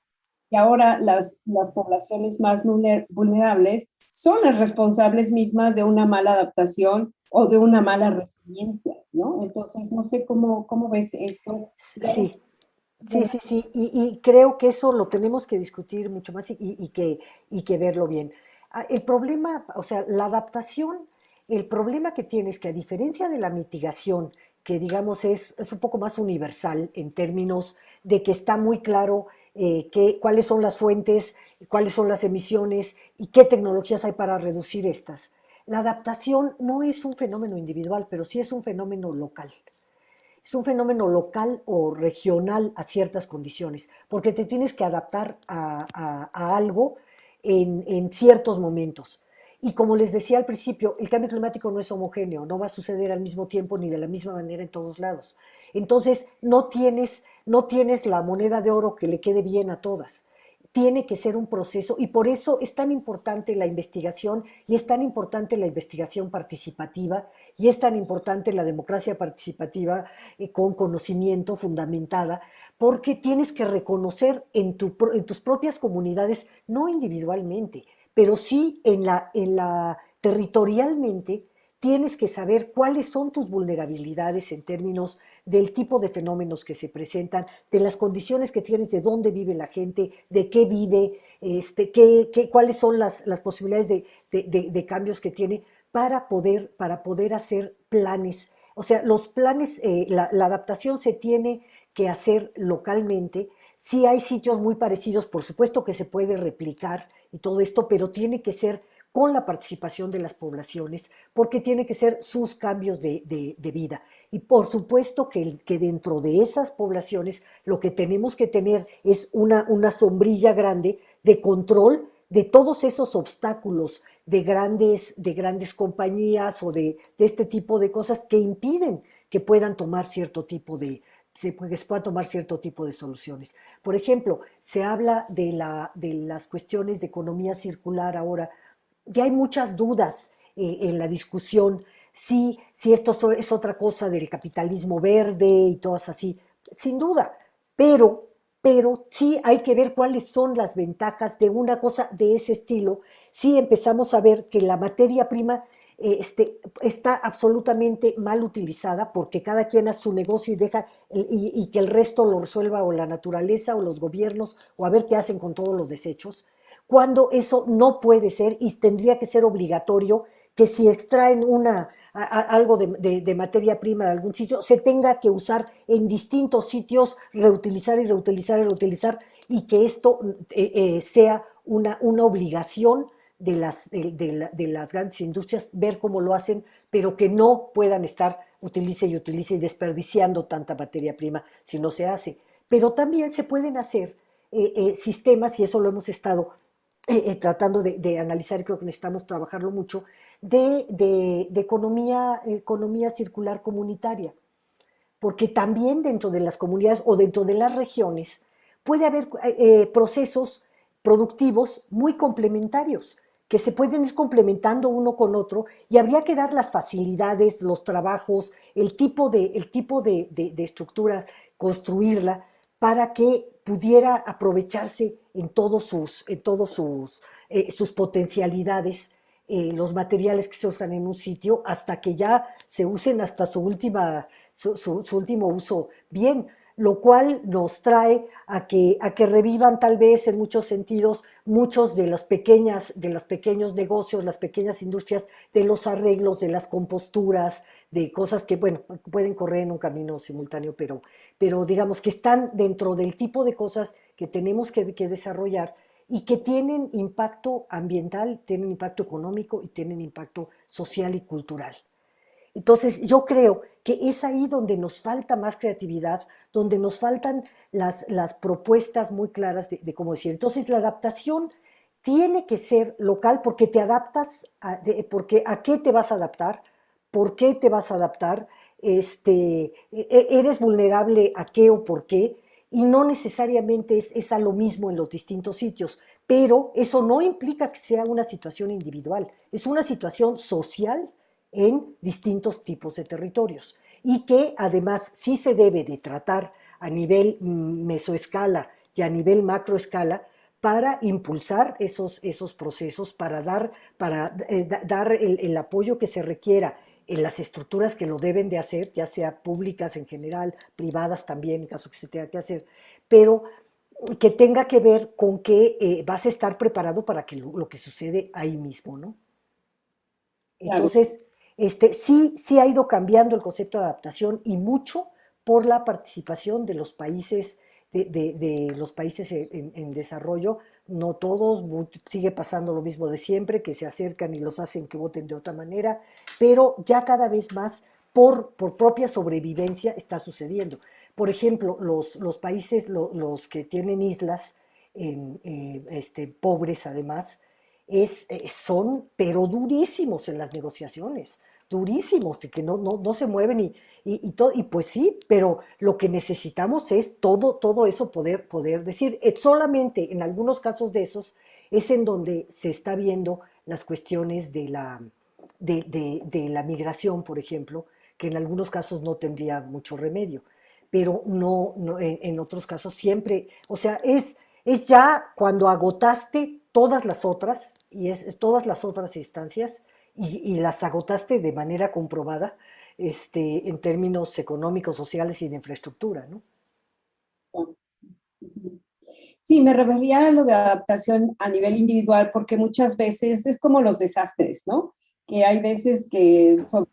que ahora las poblaciones más vulnerables son las responsables mismas de una mala adaptación o de una mala resiliencia, ¿no? Entonces, no sé cómo ves esto. Sí, sí. Y creo que eso lo tenemos que discutir mucho más y que verlo bien. El problema, o sea, la adaptación, el problema que tiene es que a diferencia de la mitigación, que digamos es un poco más universal en términos de que está muy claro cuáles son las fuentes, cuáles son las emisiones y qué tecnologías hay para reducir estas. La adaptación no es un fenómeno individual, pero sí es un fenómeno local. Es un fenómeno local o regional a ciertas condiciones, porque te tienes que adaptar a algo en ciertos momentos. Y como les decía al principio, el cambio climático no es homogéneo, no va a suceder al mismo tiempo ni de la misma manera en todos lados. Entonces, no tienes la moneda de oro que le quede bien a todas. Tiene que ser un proceso y por eso es tan importante la investigación y es tan importante la investigación participativa y es tan importante la democracia participativa con conocimiento fundamentada, porque tienes que reconocer en tus propias comunidades, no individualmente, pero sí territorialmente, tienes que saber cuáles son tus vulnerabilidades en términos del tipo de fenómenos que se presentan, de las condiciones que tienes, de dónde vive la gente, de qué vive, cuáles son las posibilidades de cambios que tiene para poder hacer planes. O sea, los planes, la adaptación se tiene que hacer localmente. Sí hay sitios muy parecidos, por supuesto que se puede replicar y todo esto, pero tiene que ser con la participación de las poblaciones, porque tiene que ser sus cambios de vida. Y por supuesto que dentro de esas poblaciones lo que tenemos que tener es una sombrilla grande de control de todos esos obstáculos de grandes compañías o de este tipo de cosas que impiden que puedan tomar cierto tipo de soluciones. Por ejemplo, se habla de las cuestiones de economía circular ahora. Ya hay muchas dudas en la discusión, si esto es otra cosa del capitalismo verde y todas así, sin duda, pero, pero sí hay que ver cuáles son las ventajas de una cosa de ese estilo, si empezamos a ver que la materia prima está absolutamente mal utilizada porque cada quien hace su negocio y deja y que el resto lo resuelva o la naturaleza o los gobiernos o a ver qué hacen con todos los desechos, cuando eso no puede ser y tendría que ser obligatorio que si extraen algo de materia prima de algún sitio, se tenga que usar en distintos sitios, reutilizar y reutilizar y reutilizar, y que esto sea una obligación de las grandes industrias, ver cómo lo hacen, pero que no puedan estar utilice y utilice y desperdiciando tanta materia prima si no se hace. Pero también se pueden hacer sistemas, y eso lo hemos estado tratando de analizar, y creo que necesitamos trabajarlo mucho, de economía circular comunitaria, porque también dentro de las comunidades o dentro de las regiones puede haber procesos productivos muy complementarios, que se pueden ir complementando uno con otro, y habría que dar las facilidades, los trabajos, el tipo de estructura, construirla para que pudiera aprovecharse en todos sus potencialidades, los materiales que se usan en un sitio hasta que ya se usen hasta su último uso bien, lo cual nos trae a que revivan tal vez en muchos sentidos muchos de los pequeños negocios, las pequeñas industrias, de los arreglos, de las composturas, de cosas que, bueno, pueden correr en un camino simultáneo, pero digamos que están dentro del tipo de cosas que tenemos que desarrollar y que tienen impacto ambiental, tienen impacto económico y tienen impacto social y cultural. Entonces, yo creo que es ahí donde nos falta más creatividad, donde nos faltan las propuestas muy claras de cómo decir. Entonces, la adaptación tiene que ser local porque te adaptas, porque a qué te vas a adaptar, por qué te vas a adaptar, eres vulnerable a qué o por qué, y no necesariamente es a lo mismo en los distintos sitios, pero eso no implica que sea una situación individual, es una situación social en distintos tipos de territorios, y que además sí se debe de tratar a nivel mesoescala y a nivel macroescala para impulsar esos procesos, para dar el apoyo que se requiera en las estructuras que lo deben de hacer, ya sea públicas en general, privadas también, en caso que se tenga que hacer, pero que tenga que ver con que vas a estar preparado para que lo que sucede ahí mismo, ¿no? Claro. Entonces, sí ha ido cambiando el concepto de adaptación, y mucho por la participación de los países, de los países en desarrollo. No todos, sigue pasando lo mismo de siempre, que se acercan y los hacen que voten de otra manera, pero ya cada vez más por propia sobrevivencia está sucediendo. Por ejemplo, los países, los que tienen islas pobres además, son pero durísimos en las negociaciones, durísimos, de que no se mueven y pues sí, pero lo que necesitamos es todo eso poder decir. Solamente en algunos casos de esos es en donde se está viendo las cuestiones de la migración, por ejemplo, que en algunos casos no tendría mucho remedio, pero no en otros casos siempre, o sea, es ya cuando agotaste todas las otras instancias, y las agotaste de manera comprobada, en términos económicos, sociales y de infraestructura, ¿no? Sí, me refería a lo de adaptación a nivel individual, porque muchas veces es como los desastres, ¿no? Que hay veces que sobre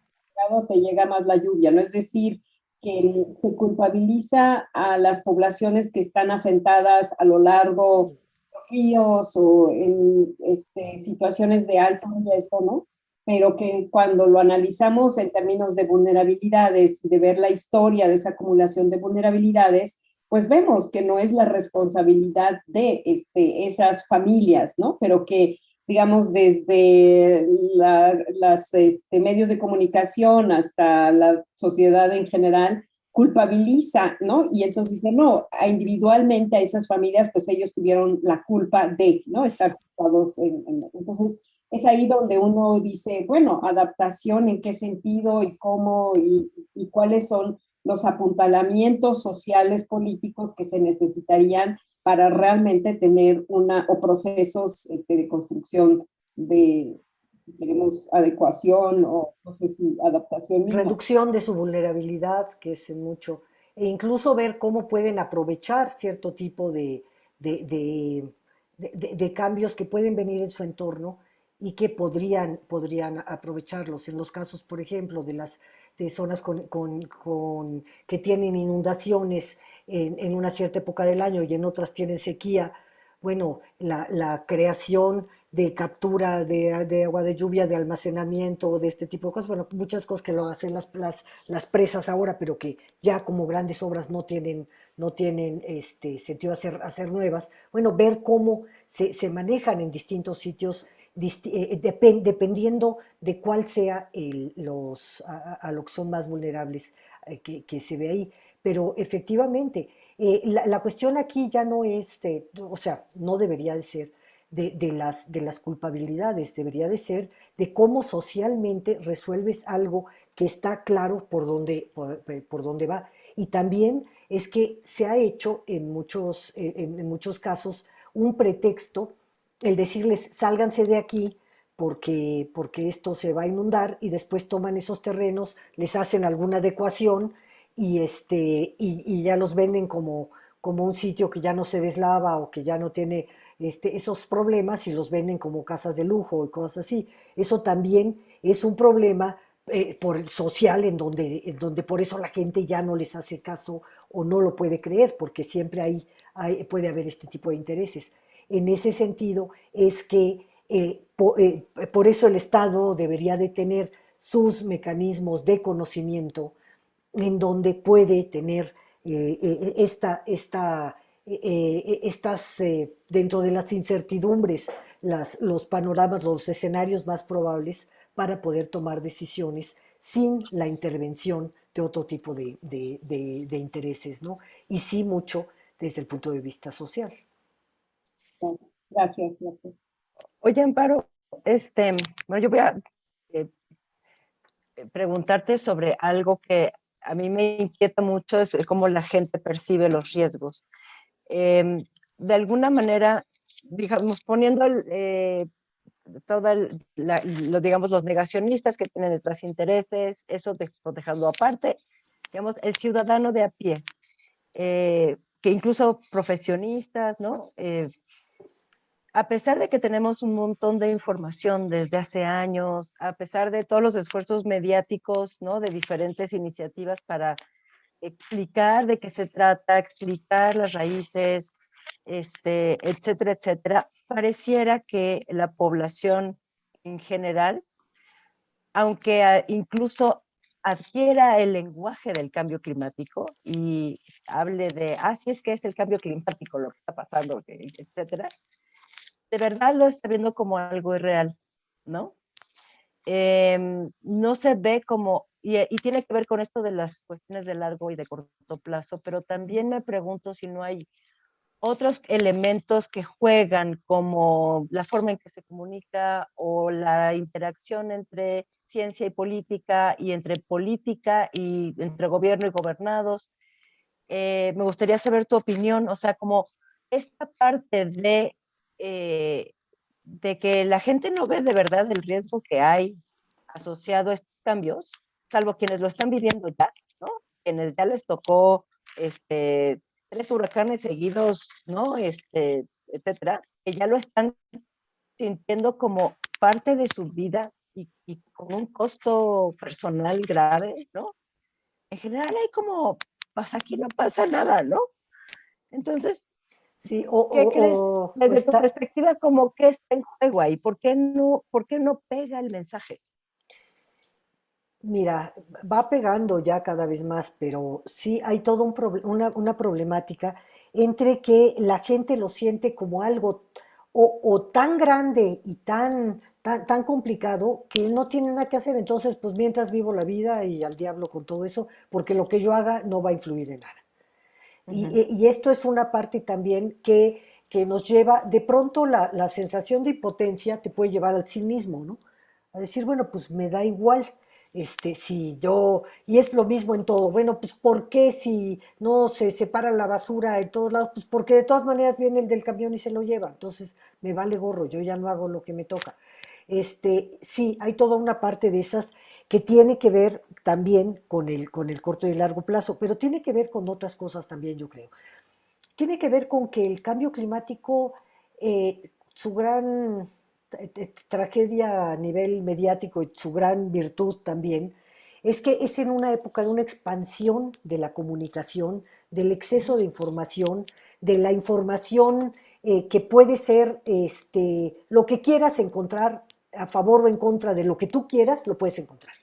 todo te llega más la lluvia, ¿no? Es decir, que se culpabiliza a las poblaciones que están asentadas a lo largo de los ríos o en situaciones de alto riesgo, ¿no? Pero que cuando lo analizamos en términos de vulnerabilidades, de ver la historia de esa acumulación de vulnerabilidades, pues vemos que no es la responsabilidad de esas familias, ¿no? Pero que, digamos, desde las medios de comunicación hasta la sociedad en general, culpabiliza, ¿no? Y entonces dice, no, individualmente a esas familias, pues ellos tuvieron la culpa de, ¿no? Estar situados entonces, es ahí donde uno dice, bueno, adaptación, ¿en qué sentido y cómo y cuáles son los apuntalamientos sociales políticos que se necesitarían para realmente tener o procesos de construcción tenemos adecuación o no sé si adaptación misma. Reducción de su vulnerabilidad, que es en mucho, e incluso ver cómo pueden aprovechar cierto tipo de, de- de cambios que pueden venir en su entorno y que podrían aprovecharlos. En los casos, por ejemplo, de zonas que tienen inundaciones en una cierta época del año y en otras tienen sequía, bueno, la creación de captura de agua de lluvia, de almacenamiento, de este tipo de cosas, bueno, muchas cosas que lo hacen las presas ahora, pero que ya como grandes obras no tienen sentido hacer nuevas. Bueno, ver cómo se manejan en distintos sitios, dependiendo de cuál sea a lo que son más vulnerables que se ve ahí. Pero efectivamente, la cuestión aquí ya no es, o sea, no debería de ser de las culpabilidades, debería de ser de cómo socialmente resuelves algo que está claro por dónde va. Y también es que se ha hecho en muchos casos un pretexto el decirles sálganse de aquí porque esto se va a inundar y después toman esos terrenos, les hacen alguna adecuación y ya los venden como un sitio que ya no se deslava o que ya no tiene esos problemas y los venden como casas de lujo y cosas así. Eso también es un problema por el social en donde por eso la gente ya no les hace caso o no lo puede creer, porque siempre puede haber este tipo de intereses. En ese sentido es que por eso el Estado debería de tener sus mecanismos de conocimiento en donde puede tener dentro de las incertidumbres, los panoramas, los escenarios más probables para poder tomar decisiones sin la intervención de otro tipo de intereses, ¿no? Y sí mucho desde el punto de vista social. Bueno, gracias, gracias. Oye, Amparo, bueno, yo voy a eh, preguntarte sobre algo que a mí me inquieta mucho, es cómo la gente percibe los riesgos. De alguna manera, digamos, poniendo digamos, los negacionistas que tienen detrás intereses, eso dejando aparte, digamos, el ciudadano de a pie, que incluso profesionistas, ¿no? A pesar de que tenemos un montón de información desde hace años, a pesar de todos los esfuerzos mediáticos, ¿no? De diferentes iniciativas para explicar de qué se trata, explicar las raíces, etcétera, etcétera, pareciera que la población en general, aunque incluso adquiera el lenguaje del cambio climático y hable de, sí es que es el cambio climático lo que está pasando, etcétera, de verdad lo está viendo como algo irreal, ¿no? No se ve como, y tiene que ver con esto de las cuestiones de largo y de corto plazo, pero también me pregunto si no hay otros elementos que juegan como la forma en que se comunica o la interacción entre ciencia y entre política y entre gobierno y gobernados. Me gustaría saber tu opinión, o sea, como esta parte de que la gente no ve de verdad el riesgo que hay asociado a estos cambios, salvo quienes lo están viviendo ya, ¿no? Quienes ya les tocó 3 huracanes seguidos, ¿no? Etcétera, que ya lo están sintiendo como parte de su vida y con un costo personal grave, ¿no? En general hay como, pues aquí no pasa nada, ¿no? Entonces, Sí, ¿qué crees? o Desde tu está, perspectiva, ¿cómo qué está en juego ahí? Por qué no pega el mensaje? mira, va pegando ya cada vez más, pero sí hay toda una problemática entre que la gente lo siente como algo o tan grande y tan complicado que no tiene nada que hacer. Entonces, pues mientras vivo la vida y al diablo con todo eso, porque lo que yo haga no va a influir en nada. Y, Ujú. y esto es una parte también que nos lleva, de pronto la sensación de impotencia te puede llevar al cinismo, ¿no? A decir, bueno, pues me da igual, si yo, y es lo mismo en todo, bueno, pues ¿por qué si no se separa la basura en todos lados? Pues porque de todas maneras viene el del camión y se lo lleva, entonces me vale gorro, yo ya no hago lo que me toca. Sí, hay toda una parte de esas que tiene que ver también con el corto y el largo plazo, pero tiene que ver con otras cosas también, yo creo. Tiene que ver con que el cambio climático, su gran tragedia a nivel mediático y su gran virtud también, es que es en una época de una expansión de la comunicación, del exceso de información, de la información que puede ser lo que quieras encontrar a favor o en contra de lo que tú quieras, lo puedes encontrar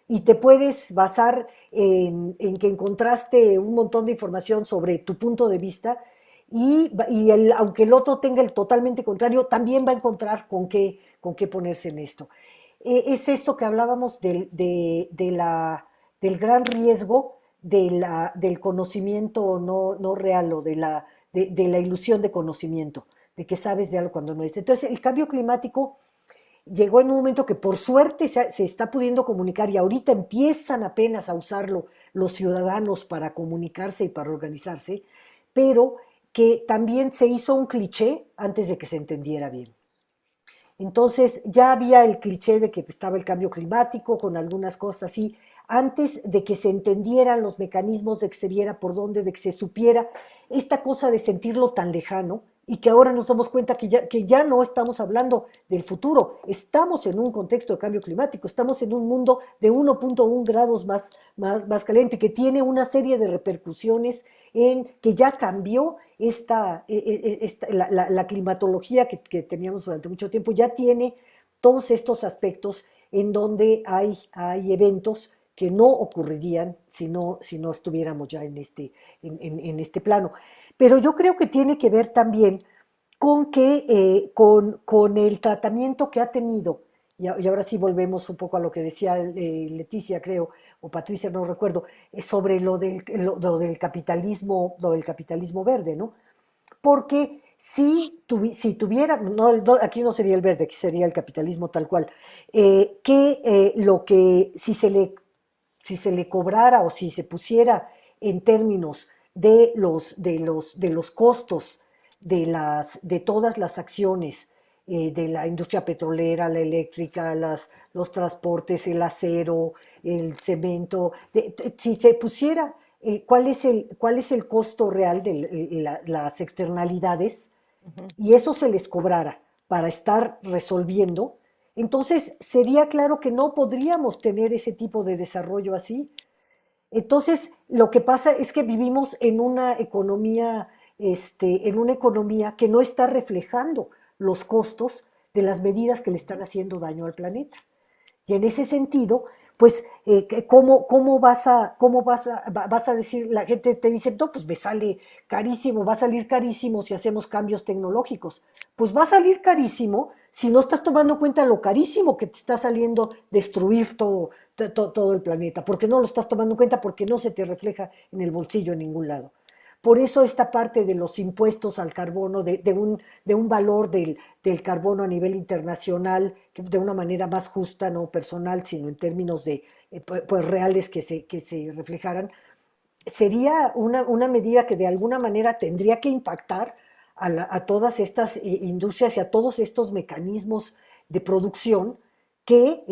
y te puedes basar en que encontraste un montón de información sobre tu punto de vista aunque el otro tenga el totalmente contrario, también va a encontrar con qué ponerse en esto. Es esto que hablábamos del gran riesgo del conocimiento no real o de la ilusión de conocimiento, de que sabes de algo cuando no es. Entonces, el cambio climático llegó en un momento que por suerte se está pudiendo comunicar y ahorita empiezan apenas a usarlo los ciudadanos para comunicarse y para organizarse, pero que también se hizo un cliché antes de que se entendiera bien. Entonces ya había el cliché de que estaba el cambio climático con algunas cosas así, antes de que se entendieran los mecanismos, de que se viera por dónde, de que se supiera esta cosa de sentirlo tan lejano y que ahora nos damos cuenta que ya no estamos hablando del futuro, estamos en un contexto de cambio climático, estamos en un mundo de 1.1 grados más caliente, que tiene una serie de repercusiones en que ya cambió la climatología que teníamos durante mucho tiempo, ya tiene todos estos aspectos en donde hay eventos que no ocurrirían si no estuviéramos ya en este plano. Pero yo creo que tiene que ver también con el tratamiento que ha tenido, y ahora sí volvemos un poco a lo que decía Leticia, creo, o Patricia, no recuerdo, sobre lo del capitalismo verde, ¿no? Porque si tuviera, no, aquí no sería el verde, aquí sería el capitalismo tal cual, si se le cobrara o si se pusiera en términos de los costos de todas las acciones de la industria petrolera, la eléctrica, los transportes, el acero, el cemento, si se pusiera cuál es el costo real de las externalidades y eso se les cobrara para estar resolviendo, entonces sería claro que no podríamos tener ese tipo de desarrollo así. Entonces, lo que pasa es que vivimos en una economía que no está reflejando los costos de las medidas que le están haciendo daño al planeta. Y en ese sentido, pues, ¿cómo vas a decir, la gente te dice, no, pues me sale carísimo, va a salir carísimo si hacemos cambios tecnológicos? Pues va a salir carísimo si no estás tomando en cuenta lo carísimo que te está saliendo destruir todo el planeta, porque no lo estás tomando en cuenta, porque no se te refleja en el bolsillo en ningún lado. Por eso esta parte de los impuestos al carbono, de un valor del carbono a nivel internacional, de una manera más justa, no personal, sino en términos de pues, reales que se reflejaran, sería una medida que de alguna manera tendría que impactar a todas estas industrias y a todos estos mecanismos de producción que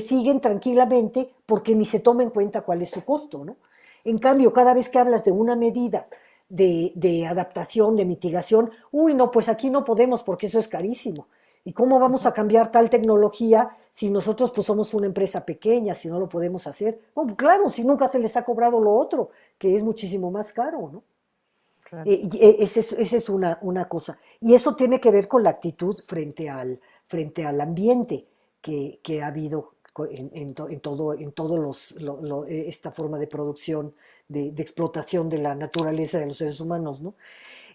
siguen tranquilamente porque ni se toma en cuenta cuál es su costo, ¿no? En cambio, cada vez que hablas de una medida de adaptación, de mitigación, uy, no, pues aquí no podemos porque eso es carísimo. ¿Y cómo vamos a cambiar tal tecnología si nosotros pues somos una empresa pequeña, si no lo podemos hacer? No, claro, si nunca se les ha cobrado lo otro, que es muchísimo más caro, ¿no? Claro. Esa es una cosa. Y eso tiene que ver con la actitud frente al ambiente que ha habido en todo esta forma de producción, de explotación de la naturaleza de los seres humanos, ¿no?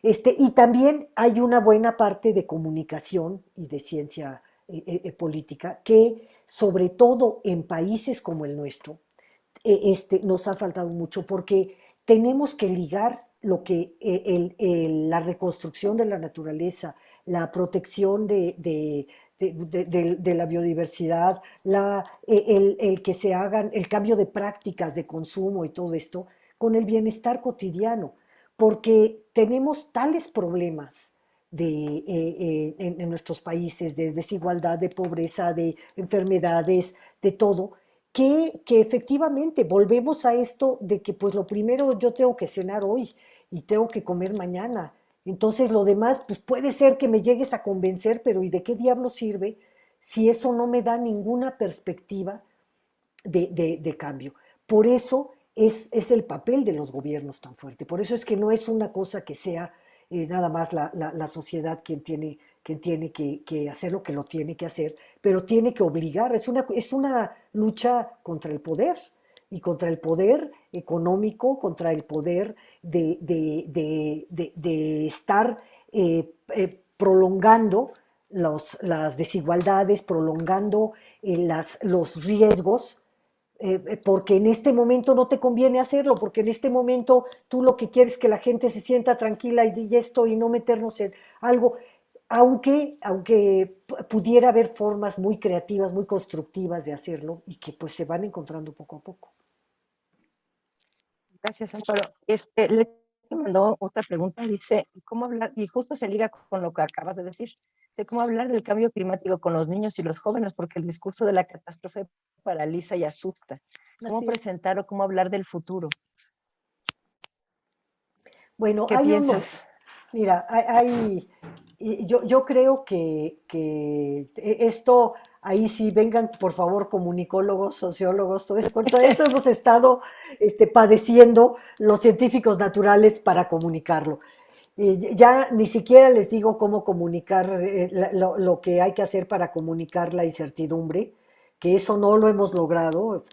Y también hay una buena parte de comunicación y de ciencia política que, sobre todo en países como el nuestro, nos ha faltado mucho porque tenemos que ligar lo que la reconstrucción de la naturaleza, la protección de la biodiversidad, el que se hagan, el cambio de prácticas de consumo y todo esto, con el bienestar cotidiano, porque tenemos tales problemas en nuestros países, de desigualdad, de pobreza, de enfermedades, de todo, que efectivamente volvemos a esto de que pues lo primero yo tengo que cenar hoy y tengo que comer mañana. Entonces lo demás, pues puede ser que me llegues a convencer, pero ¿y de qué diablo sirve si eso no me da ninguna perspectiva de cambio? Por eso es el papel de los gobiernos tan fuerte. Por eso es que no es una cosa que sea nada más la sociedad quien tiene que hacer lo que lo tiene que hacer, pero tiene que obligar. Es una lucha contra el poder y contra el poder económico, contra el poder de estar prolongando las desigualdades, prolongando los riesgos, porque en este momento no te conviene hacerlo, porque en este momento tú lo que quieres es que la gente se sienta tranquila y esto y no meternos en algo, aunque pudiera haber formas muy creativas, muy constructivas de hacerlo y que pues se van encontrando poco a poco. Gracias, Amparo. Le mandó otra pregunta, dice, ¿cómo hablar? Y justo se liga con lo que acabas de decir. Dice, ¿cómo hablar del cambio climático con los niños y los jóvenes? Porque el discurso de la catástrofe paraliza y asusta. ¿Cómo presentar o cómo hablar del futuro? Bueno, ¿Qué piensas? Mira, yo creo que esto, ahí sí, vengan por favor comunicólogos, sociólogos, todo eso hemos estado padeciendo los científicos naturales para comunicarlo. Ya ni siquiera les digo cómo comunicar lo que hay que hacer para comunicar la incertidumbre, que eso no lo hemos logrado,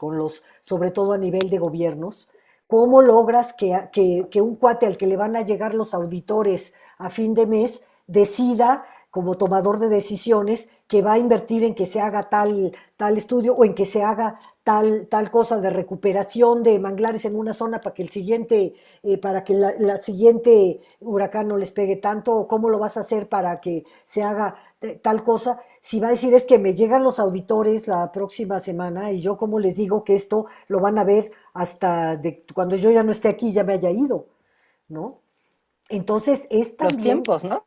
sobre todo a nivel de gobiernos. ¿Cómo logras que un cuate al que le van a llegar los auditores a fin de mes decida, como tomador de decisiones, que va a invertir en que se haga tal estudio o en que se haga tal cosa de recuperación de manglares en una zona para que para que la siguiente huracán no les pegue tanto, o cómo lo vas a hacer para que se haga tal cosa? Si va a decir es que me llegan los auditores la próxima semana y yo como les digo que esto lo van a ver hasta cuando yo ya no esté aquí, ya me haya ido, ¿no? Entonces es también... Los tiempos, ¿no?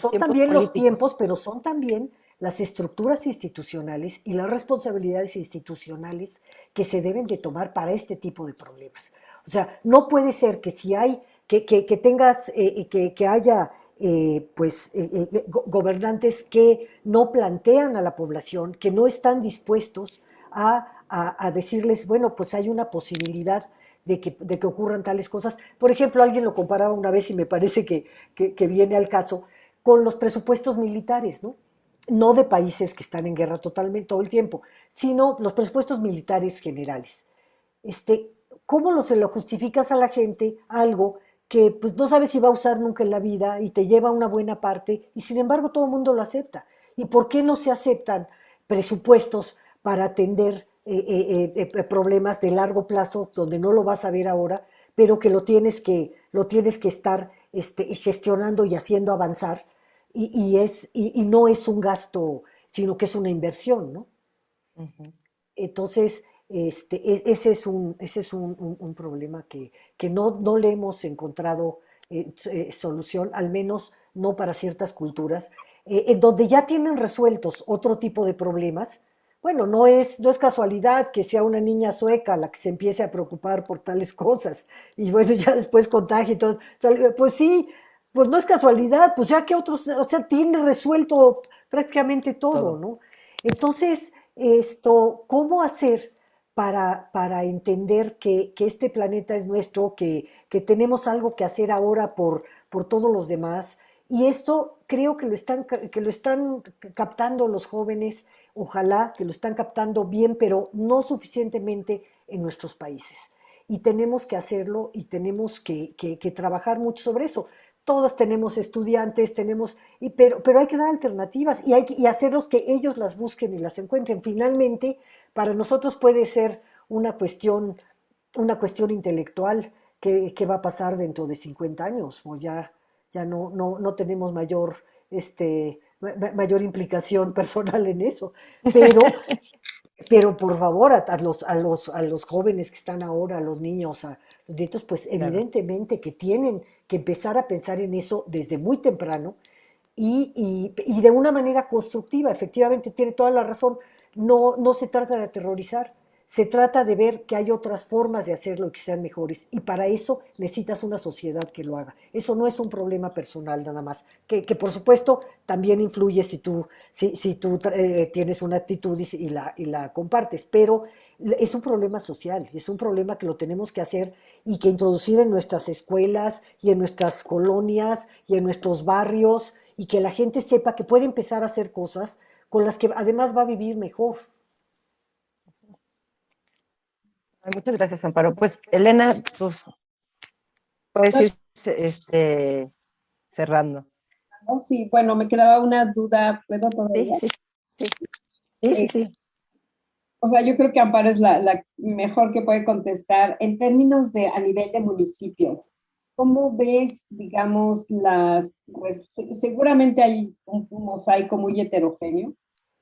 Son también los tiempos, pero son también las estructuras institucionales y las responsabilidades institucionales que se deben de tomar para este tipo de problemas. O sea, no puede ser que si hay, que tengas, que haya gobernantes que no plantean a la población, que no están dispuestos a decirles, bueno, pues hay una posibilidad de que ocurran tales cosas. Por ejemplo, alguien lo comparaba una vez y me parece que viene al caso con los presupuestos militares, ¿no? No de países que están en guerra totalmente todo el tiempo, sino los presupuestos militares generales. ¿Cómo se lo justificas a la gente algo que pues, no sabes si va a usar nunca en la vida y te lleva una buena parte y sin embargo todo el mundo lo acepta? ¿Y por qué no se aceptan presupuestos para atender problemas de largo plazo donde no lo vas a ver ahora, pero que lo tienes que estar gestionando y haciendo avanzar, y no es un gasto, sino que es una inversión, ¿no? Uh-huh. Entonces, ese es un problema que no le hemos encontrado solución, al menos no para ciertas culturas, en donde ya tienen resueltos otro tipo de problemas. Bueno, no es casualidad que sea una niña sueca la que se empiece a preocupar por tales cosas y bueno, ya después contagia y todo. Pues sí, pues no es casualidad, pues ya que otros, o sea, tiene resuelto prácticamente todo, ¿no? Entonces, ¿cómo hacer para entender que este planeta es nuestro, que tenemos algo que hacer ahora por todos los demás? Y esto creo que lo están captando los jóvenes. Ojalá que lo están captando bien, pero no suficientemente en nuestros países. Y tenemos que hacerlo y tenemos que trabajar mucho sobre eso. Todas tenemos estudiantes, pero hay que dar alternativas y hacerlos que ellos las busquen y las encuentren. Finalmente, para nosotros puede ser una cuestión intelectual. ¿Qué va a pasar dentro de 50 años? O ya no tenemos mayor implicación personal en eso, pero por favor, a los jóvenes que están ahora, a los niños, a los nietos, pues evidentemente que tienen que empezar a pensar en eso desde muy temprano y de una manera constructiva. Efectivamente, tiene toda la razón. No se trata de aterrorizar, se trata de ver que hay otras formas de hacerlo y que sean mejores. Y para eso necesitas una sociedad que lo haga. Eso no es un problema personal nada más, que por supuesto también influye si tú tienes una actitud y la compartes, pero es un problema social, es un problema que lo tenemos que hacer y que introducir en nuestras escuelas y en nuestras colonias y en nuestros barrios y que la gente sepa que puede empezar a hacer cosas con las que además va a vivir mejor. Ay, muchas gracias, Amparo. Pues, Elena, pues, puedes ir cerrando. ¿No? Sí, bueno, me quedaba una duda, ¿puedo Sí, todavía? sí, sí. Sí, sí, sí. O sea, yo creo que Amparo es la mejor que puede contestar. En términos de a nivel de municipio, ¿cómo ves, digamos, seguramente hay un mosaico muy heterogéneo,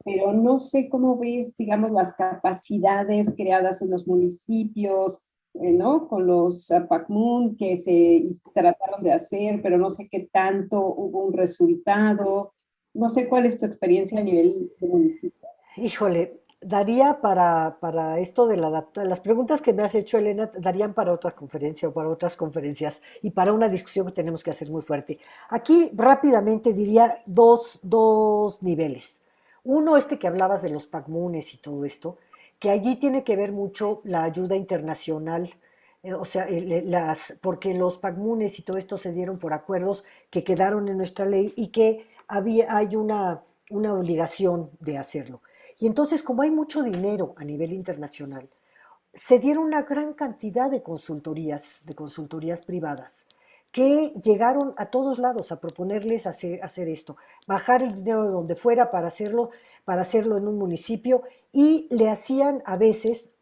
pero no sé cómo ves, digamos, las capacidades creadas en los municipios, ¿no? Con los PACMUN que se trataron de hacer, pero no sé qué tanto hubo un resultado. No sé cuál es tu experiencia a nivel de municipio. Híjole, daría para esto de las preguntas que me has hecho, Elena, darían para otra conferencia o para otras conferencias y para una discusión que tenemos que hacer muy fuerte. Aquí rápidamente diría dos niveles. Uno, este que hablabas de los PACMUNES y todo esto, que allí tiene que ver mucho la ayuda internacional, o sea, porque los PACMUNES y todo esto se dieron por acuerdos que quedaron en nuestra ley y que hay una obligación de hacerlo. Y entonces, como hay mucho dinero a nivel internacional, se dieron una gran cantidad de consultorías privadas, que llegaron a todos lados a proponerles hacer esto, bajar el dinero de donde fuera para hacerlo en un municipio, y le hacían a veces,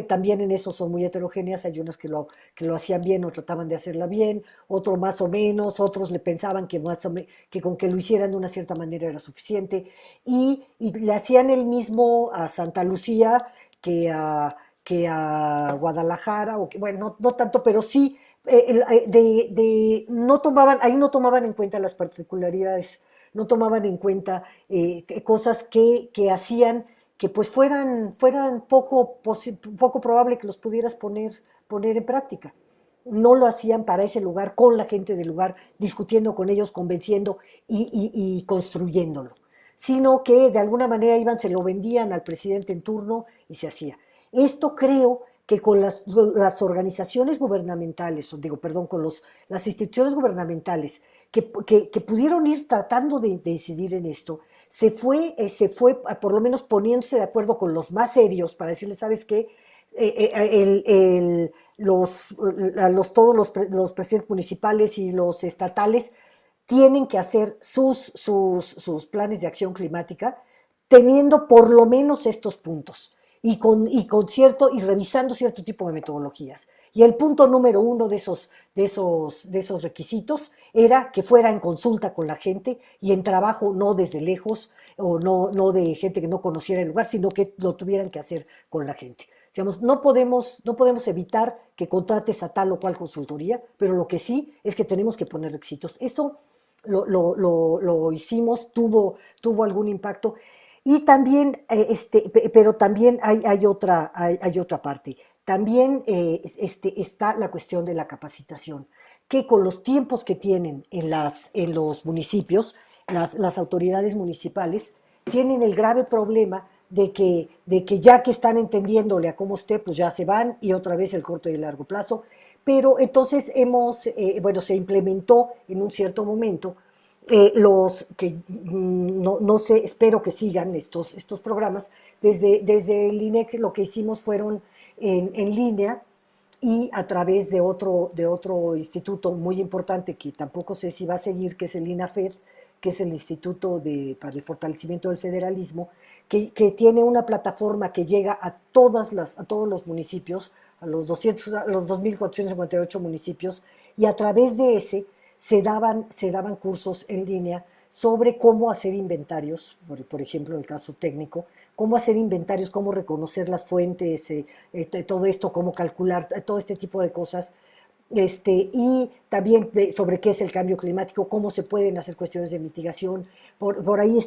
también en eso son muy heterogéneas, hay unas que lo hacían bien o trataban de hacerla bien, otros más o menos, otros le pensaban que con que lo hicieran de una cierta manera era suficiente, y le hacían el mismo a Santa Lucía que a Guadalajara, bueno, no tanto, pero sí, ahí no tomaban en cuenta las particularidades, no tomaban en cuenta cosas que hacían que pues fueran poco probable que los pudieras poner en práctica. No lo hacían para ese lugar, con la gente del lugar, discutiendo con ellos, convenciendo y construyéndolo, sino que de alguna manera iban, se lo vendían al presidente en turno y se hacía. Esto creo que con las organizaciones gubernamentales, perdón, con las instituciones gubernamentales que pudieron ir tratando de decidir en esto, se fue por lo menos poniéndose de acuerdo con los más serios para decirles, ¿sabes qué? Todos los presidentes municipales y los estatales tienen que hacer sus planes de acción climática teniendo por lo menos estos puntos y revisando cierto tipo de metodologías. Y el punto número uno de esos requisitos era que fuera en consulta con la gente y en trabajo no desde lejos o no de gente que no conociera el lugar, sino que lo tuvieran que hacer con la gente. Digamos, no podemos evitar que contrates a tal o cual consultoría, pero lo que sí es que tenemos que poner requisitos. Eso lo hicimos, tuvo algún impacto. Y también, pero también hay otra parte. También está la cuestión de la capacitación, que con los tiempos que tienen en los municipios, las autoridades municipales tienen el grave problema de que ya que están entendiéndole a cómo esté, pues ya se van y otra vez el corto y el largo plazo. Pero entonces se implementó en un cierto momento los que no sé, espero que sigan estos programas. Desde el INEC lo que hicimos fueron en línea y a través de otro instituto muy importante que tampoco sé si va a seguir, que es el INAFED, que es el Instituto para el Fortalecimiento del Federalismo, que tiene una plataforma que llega a todos los municipios, a los 2.458 municipios, y a través de ese se daban cursos en línea sobre cómo hacer inventarios, por ejemplo, en el caso técnico, cómo hacer inventarios, cómo reconocer las fuentes, todo esto, cómo calcular, todo este tipo de cosas, y también sobre qué es el cambio climático, cómo se pueden hacer cuestiones de mitigación. Por ahí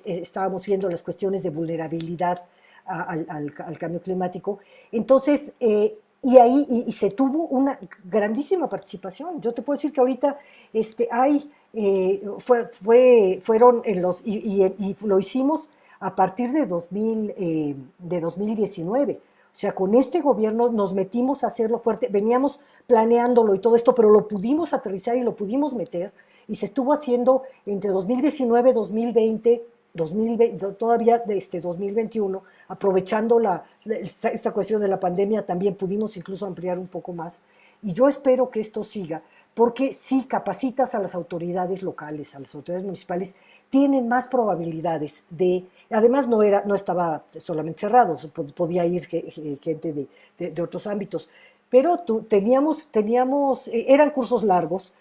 estábamos viendo las cuestiones de vulnerabilidad al cambio climático. Entonces, y se tuvo una grandísima participación. Yo te puedo decir que ahorita fueron y lo hicimos a partir de 2019. O sea, con este gobierno nos metimos a hacerlo fuerte, veníamos planeándolo y todo esto, pero lo pudimos aterrizar y lo pudimos meter, y se estuvo haciendo entre 2019, 2020, 2020 todavía de 2021, aprovechando esta cuestión de la pandemia, también pudimos incluso ampliar un poco más, y yo espero que esto siga, porque si capacitas a las autoridades locales, a las autoridades municipales, tienen más probabilidades además no estaba solamente cerrado, podía ir gente de otros ámbitos, pero eran cursos largos,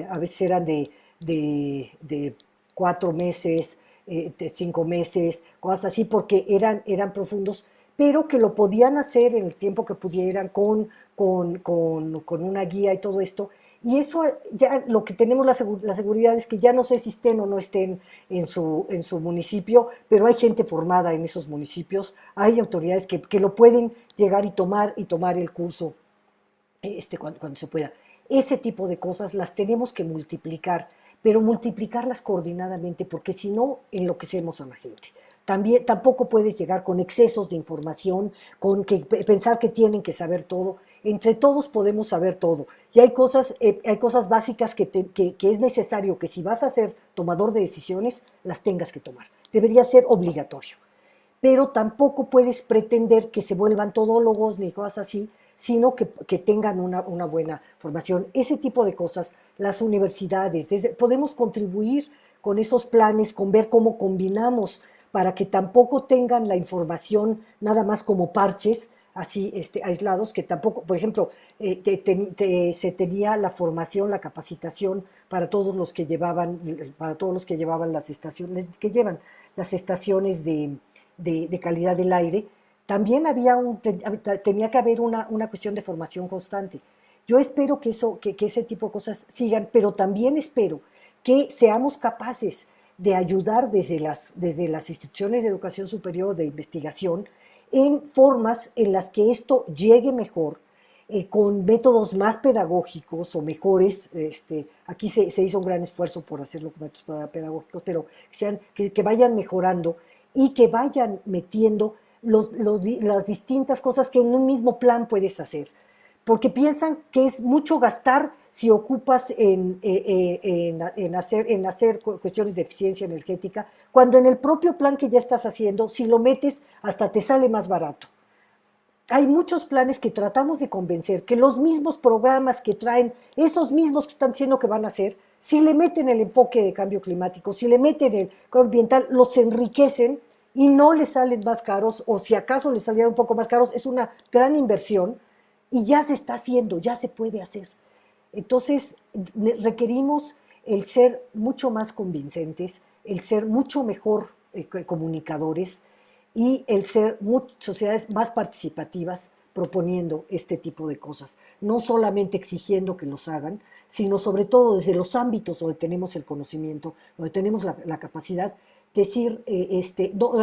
a veces eran de 4 meses, de 5 meses, cosas así, porque eran profundos, pero que lo podían hacer en el tiempo que pudieran con una guía y todo esto. Y eso ya lo que tenemos la seguridad es que ya no sé si estén o no estén en su municipio, pero hay gente formada en esos municipios, hay autoridades que lo pueden llegar y tomar el curso cuando se pueda. Ese tipo de cosas las tenemos que multiplicar, pero multiplicarlas coordinadamente, porque si no, enloquecemos a la gente. Tampoco puedes llegar con excesos de información, pensar que tienen que saber todo. Entre todos podemos saber todo. Y hay cosas básicas que es necesario que si vas a ser tomador de decisiones, las tengas que tomar. Debería ser obligatorio. Pero tampoco puedes pretender que se vuelvan todólogos ni cosas así, sino que tengan una buena formación. Ese tipo de cosas, las universidades, podemos contribuir con esos planes, con ver cómo combinamos para que tampoco tengan la información nada más como parches, así aislados, que tampoco, por ejemplo, se tenía la formación, la capacitación para todos los que llevaban las estaciones, que llevan las estaciones de calidad del aire. También tenía que haber una cuestión de formación constante. Yo espero que ese tipo de cosas sigan, pero también espero que seamos capaces de ayudar desde las instituciones de educación superior, de investigación, en formas en las que esto llegue mejor, con métodos más pedagógicos o mejores. Aquí se hizo un gran esfuerzo por hacerlo con métodos pedagógicos, pero que vayan mejorando y que vayan metiendo las distintas cosas que en un mismo plan puedes hacer, porque piensan que es mucho gastar si ocupas en hacer cuestiones de eficiencia energética, cuando en el propio plan que ya estás haciendo, si lo metes, hasta te sale más barato. Hay muchos planes que tratamos de convencer que los mismos programas que traen, esos mismos que están diciendo que van a hacer, si le meten el enfoque de cambio climático, si le meten el cambio ambiental, los enriquecen y no les salen más caros, o si acaso les salieran un poco más caros, es una gran inversión y ya se está haciendo, ya se puede hacer. Entonces, requerimos el ser mucho más convincentes, el ser mucho mejor comunicadores y el ser sociedades más participativas proponiendo este tipo de cosas. No solamente exigiendo que los hagan, sino sobre todo desde los ámbitos donde tenemos el conocimiento, donde tenemos la capacidad, decir, esto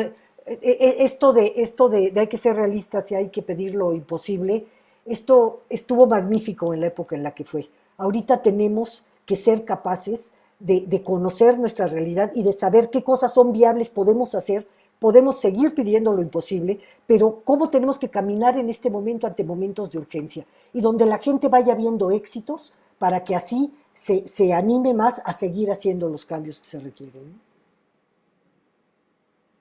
de hay que ser realistas y hay que pedir lo imposible, esto estuvo magnífico en la época en la que fue. Ahorita tenemos que ser capaces de conocer nuestra realidad y de saber qué cosas son viables, podemos hacer, podemos seguir pidiendo lo imposible, pero cómo tenemos que caminar en este momento ante momentos de urgencia y donde la gente vaya viendo éxitos para que así se anime más a seguir haciendo los cambios que se requieren.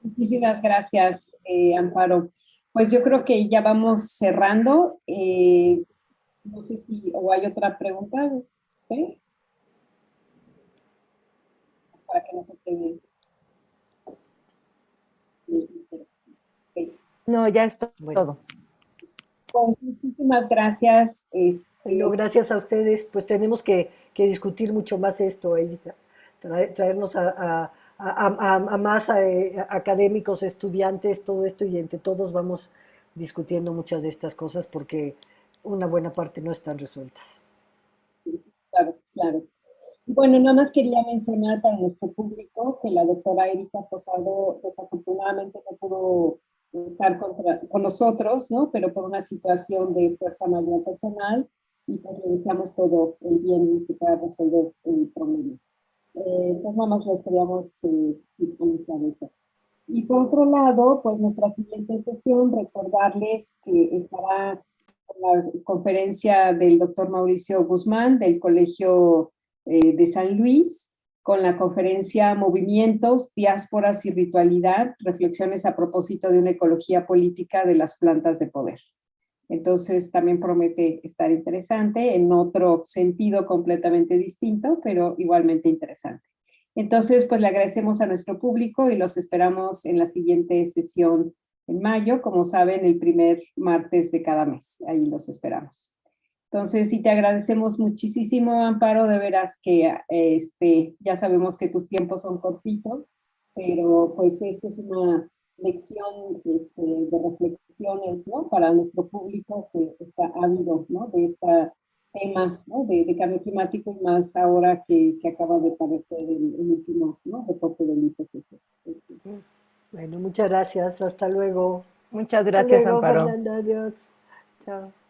Muchísimas gracias, Amparo. Pues yo creo que ya vamos cerrando. No sé si o hay otra pregunta. ¿Sí? Para que no se quede. No, ya es todo. Bueno. Pues muchísimas gracias. No, gracias a ustedes. Pues tenemos que discutir mucho más esto, traernos a más académicos, estudiantes, todo esto, y entre todos vamos discutiendo muchas de estas cosas, porque una buena parte no están resueltas. Claro, claro. Y bueno, nada más quería mencionar para nuestro público que la doctora Erika Posado desafortunadamente no pudo estar con nosotros, ¿no? Pero por una situación de fuerza mayor personal, y pues le deseamos todo el bien que pueda resolver el problema. Pues nada más les queríamos anunciar eso. Y por otro lado, pues nuestra siguiente sesión, recordarles que estará la conferencia del doctor Mauricio Guzmán del Colegio de San Luis, con la conferencia Movimientos, Diásporas y Ritualidad, reflexiones a propósito de una ecología política de las plantas de poder. Entonces también promete estar interesante en otro sentido completamente distinto, pero igualmente interesante. Entonces, pues le agradecemos a nuestro público y los esperamos en la siguiente sesión en mayo, como saben, el primer martes de cada mes. Ahí los esperamos. Entonces, sí te agradecemos muchísimo, Amparo, de veras que ya sabemos que tus tiempos son cortitos, pero pues esta es una lección de reflexiones, ¿no? Para nuestro público que está ávido, ¿no? De este tema, ¿no? De cambio climático y más ahora que acaba de aparecer el último, ¿no? Reporte del IPCC. Bueno, muchas gracias. Hasta luego. Muchas Hasta gracias, luego, Amparo. Fernanda. Adiós. Chao.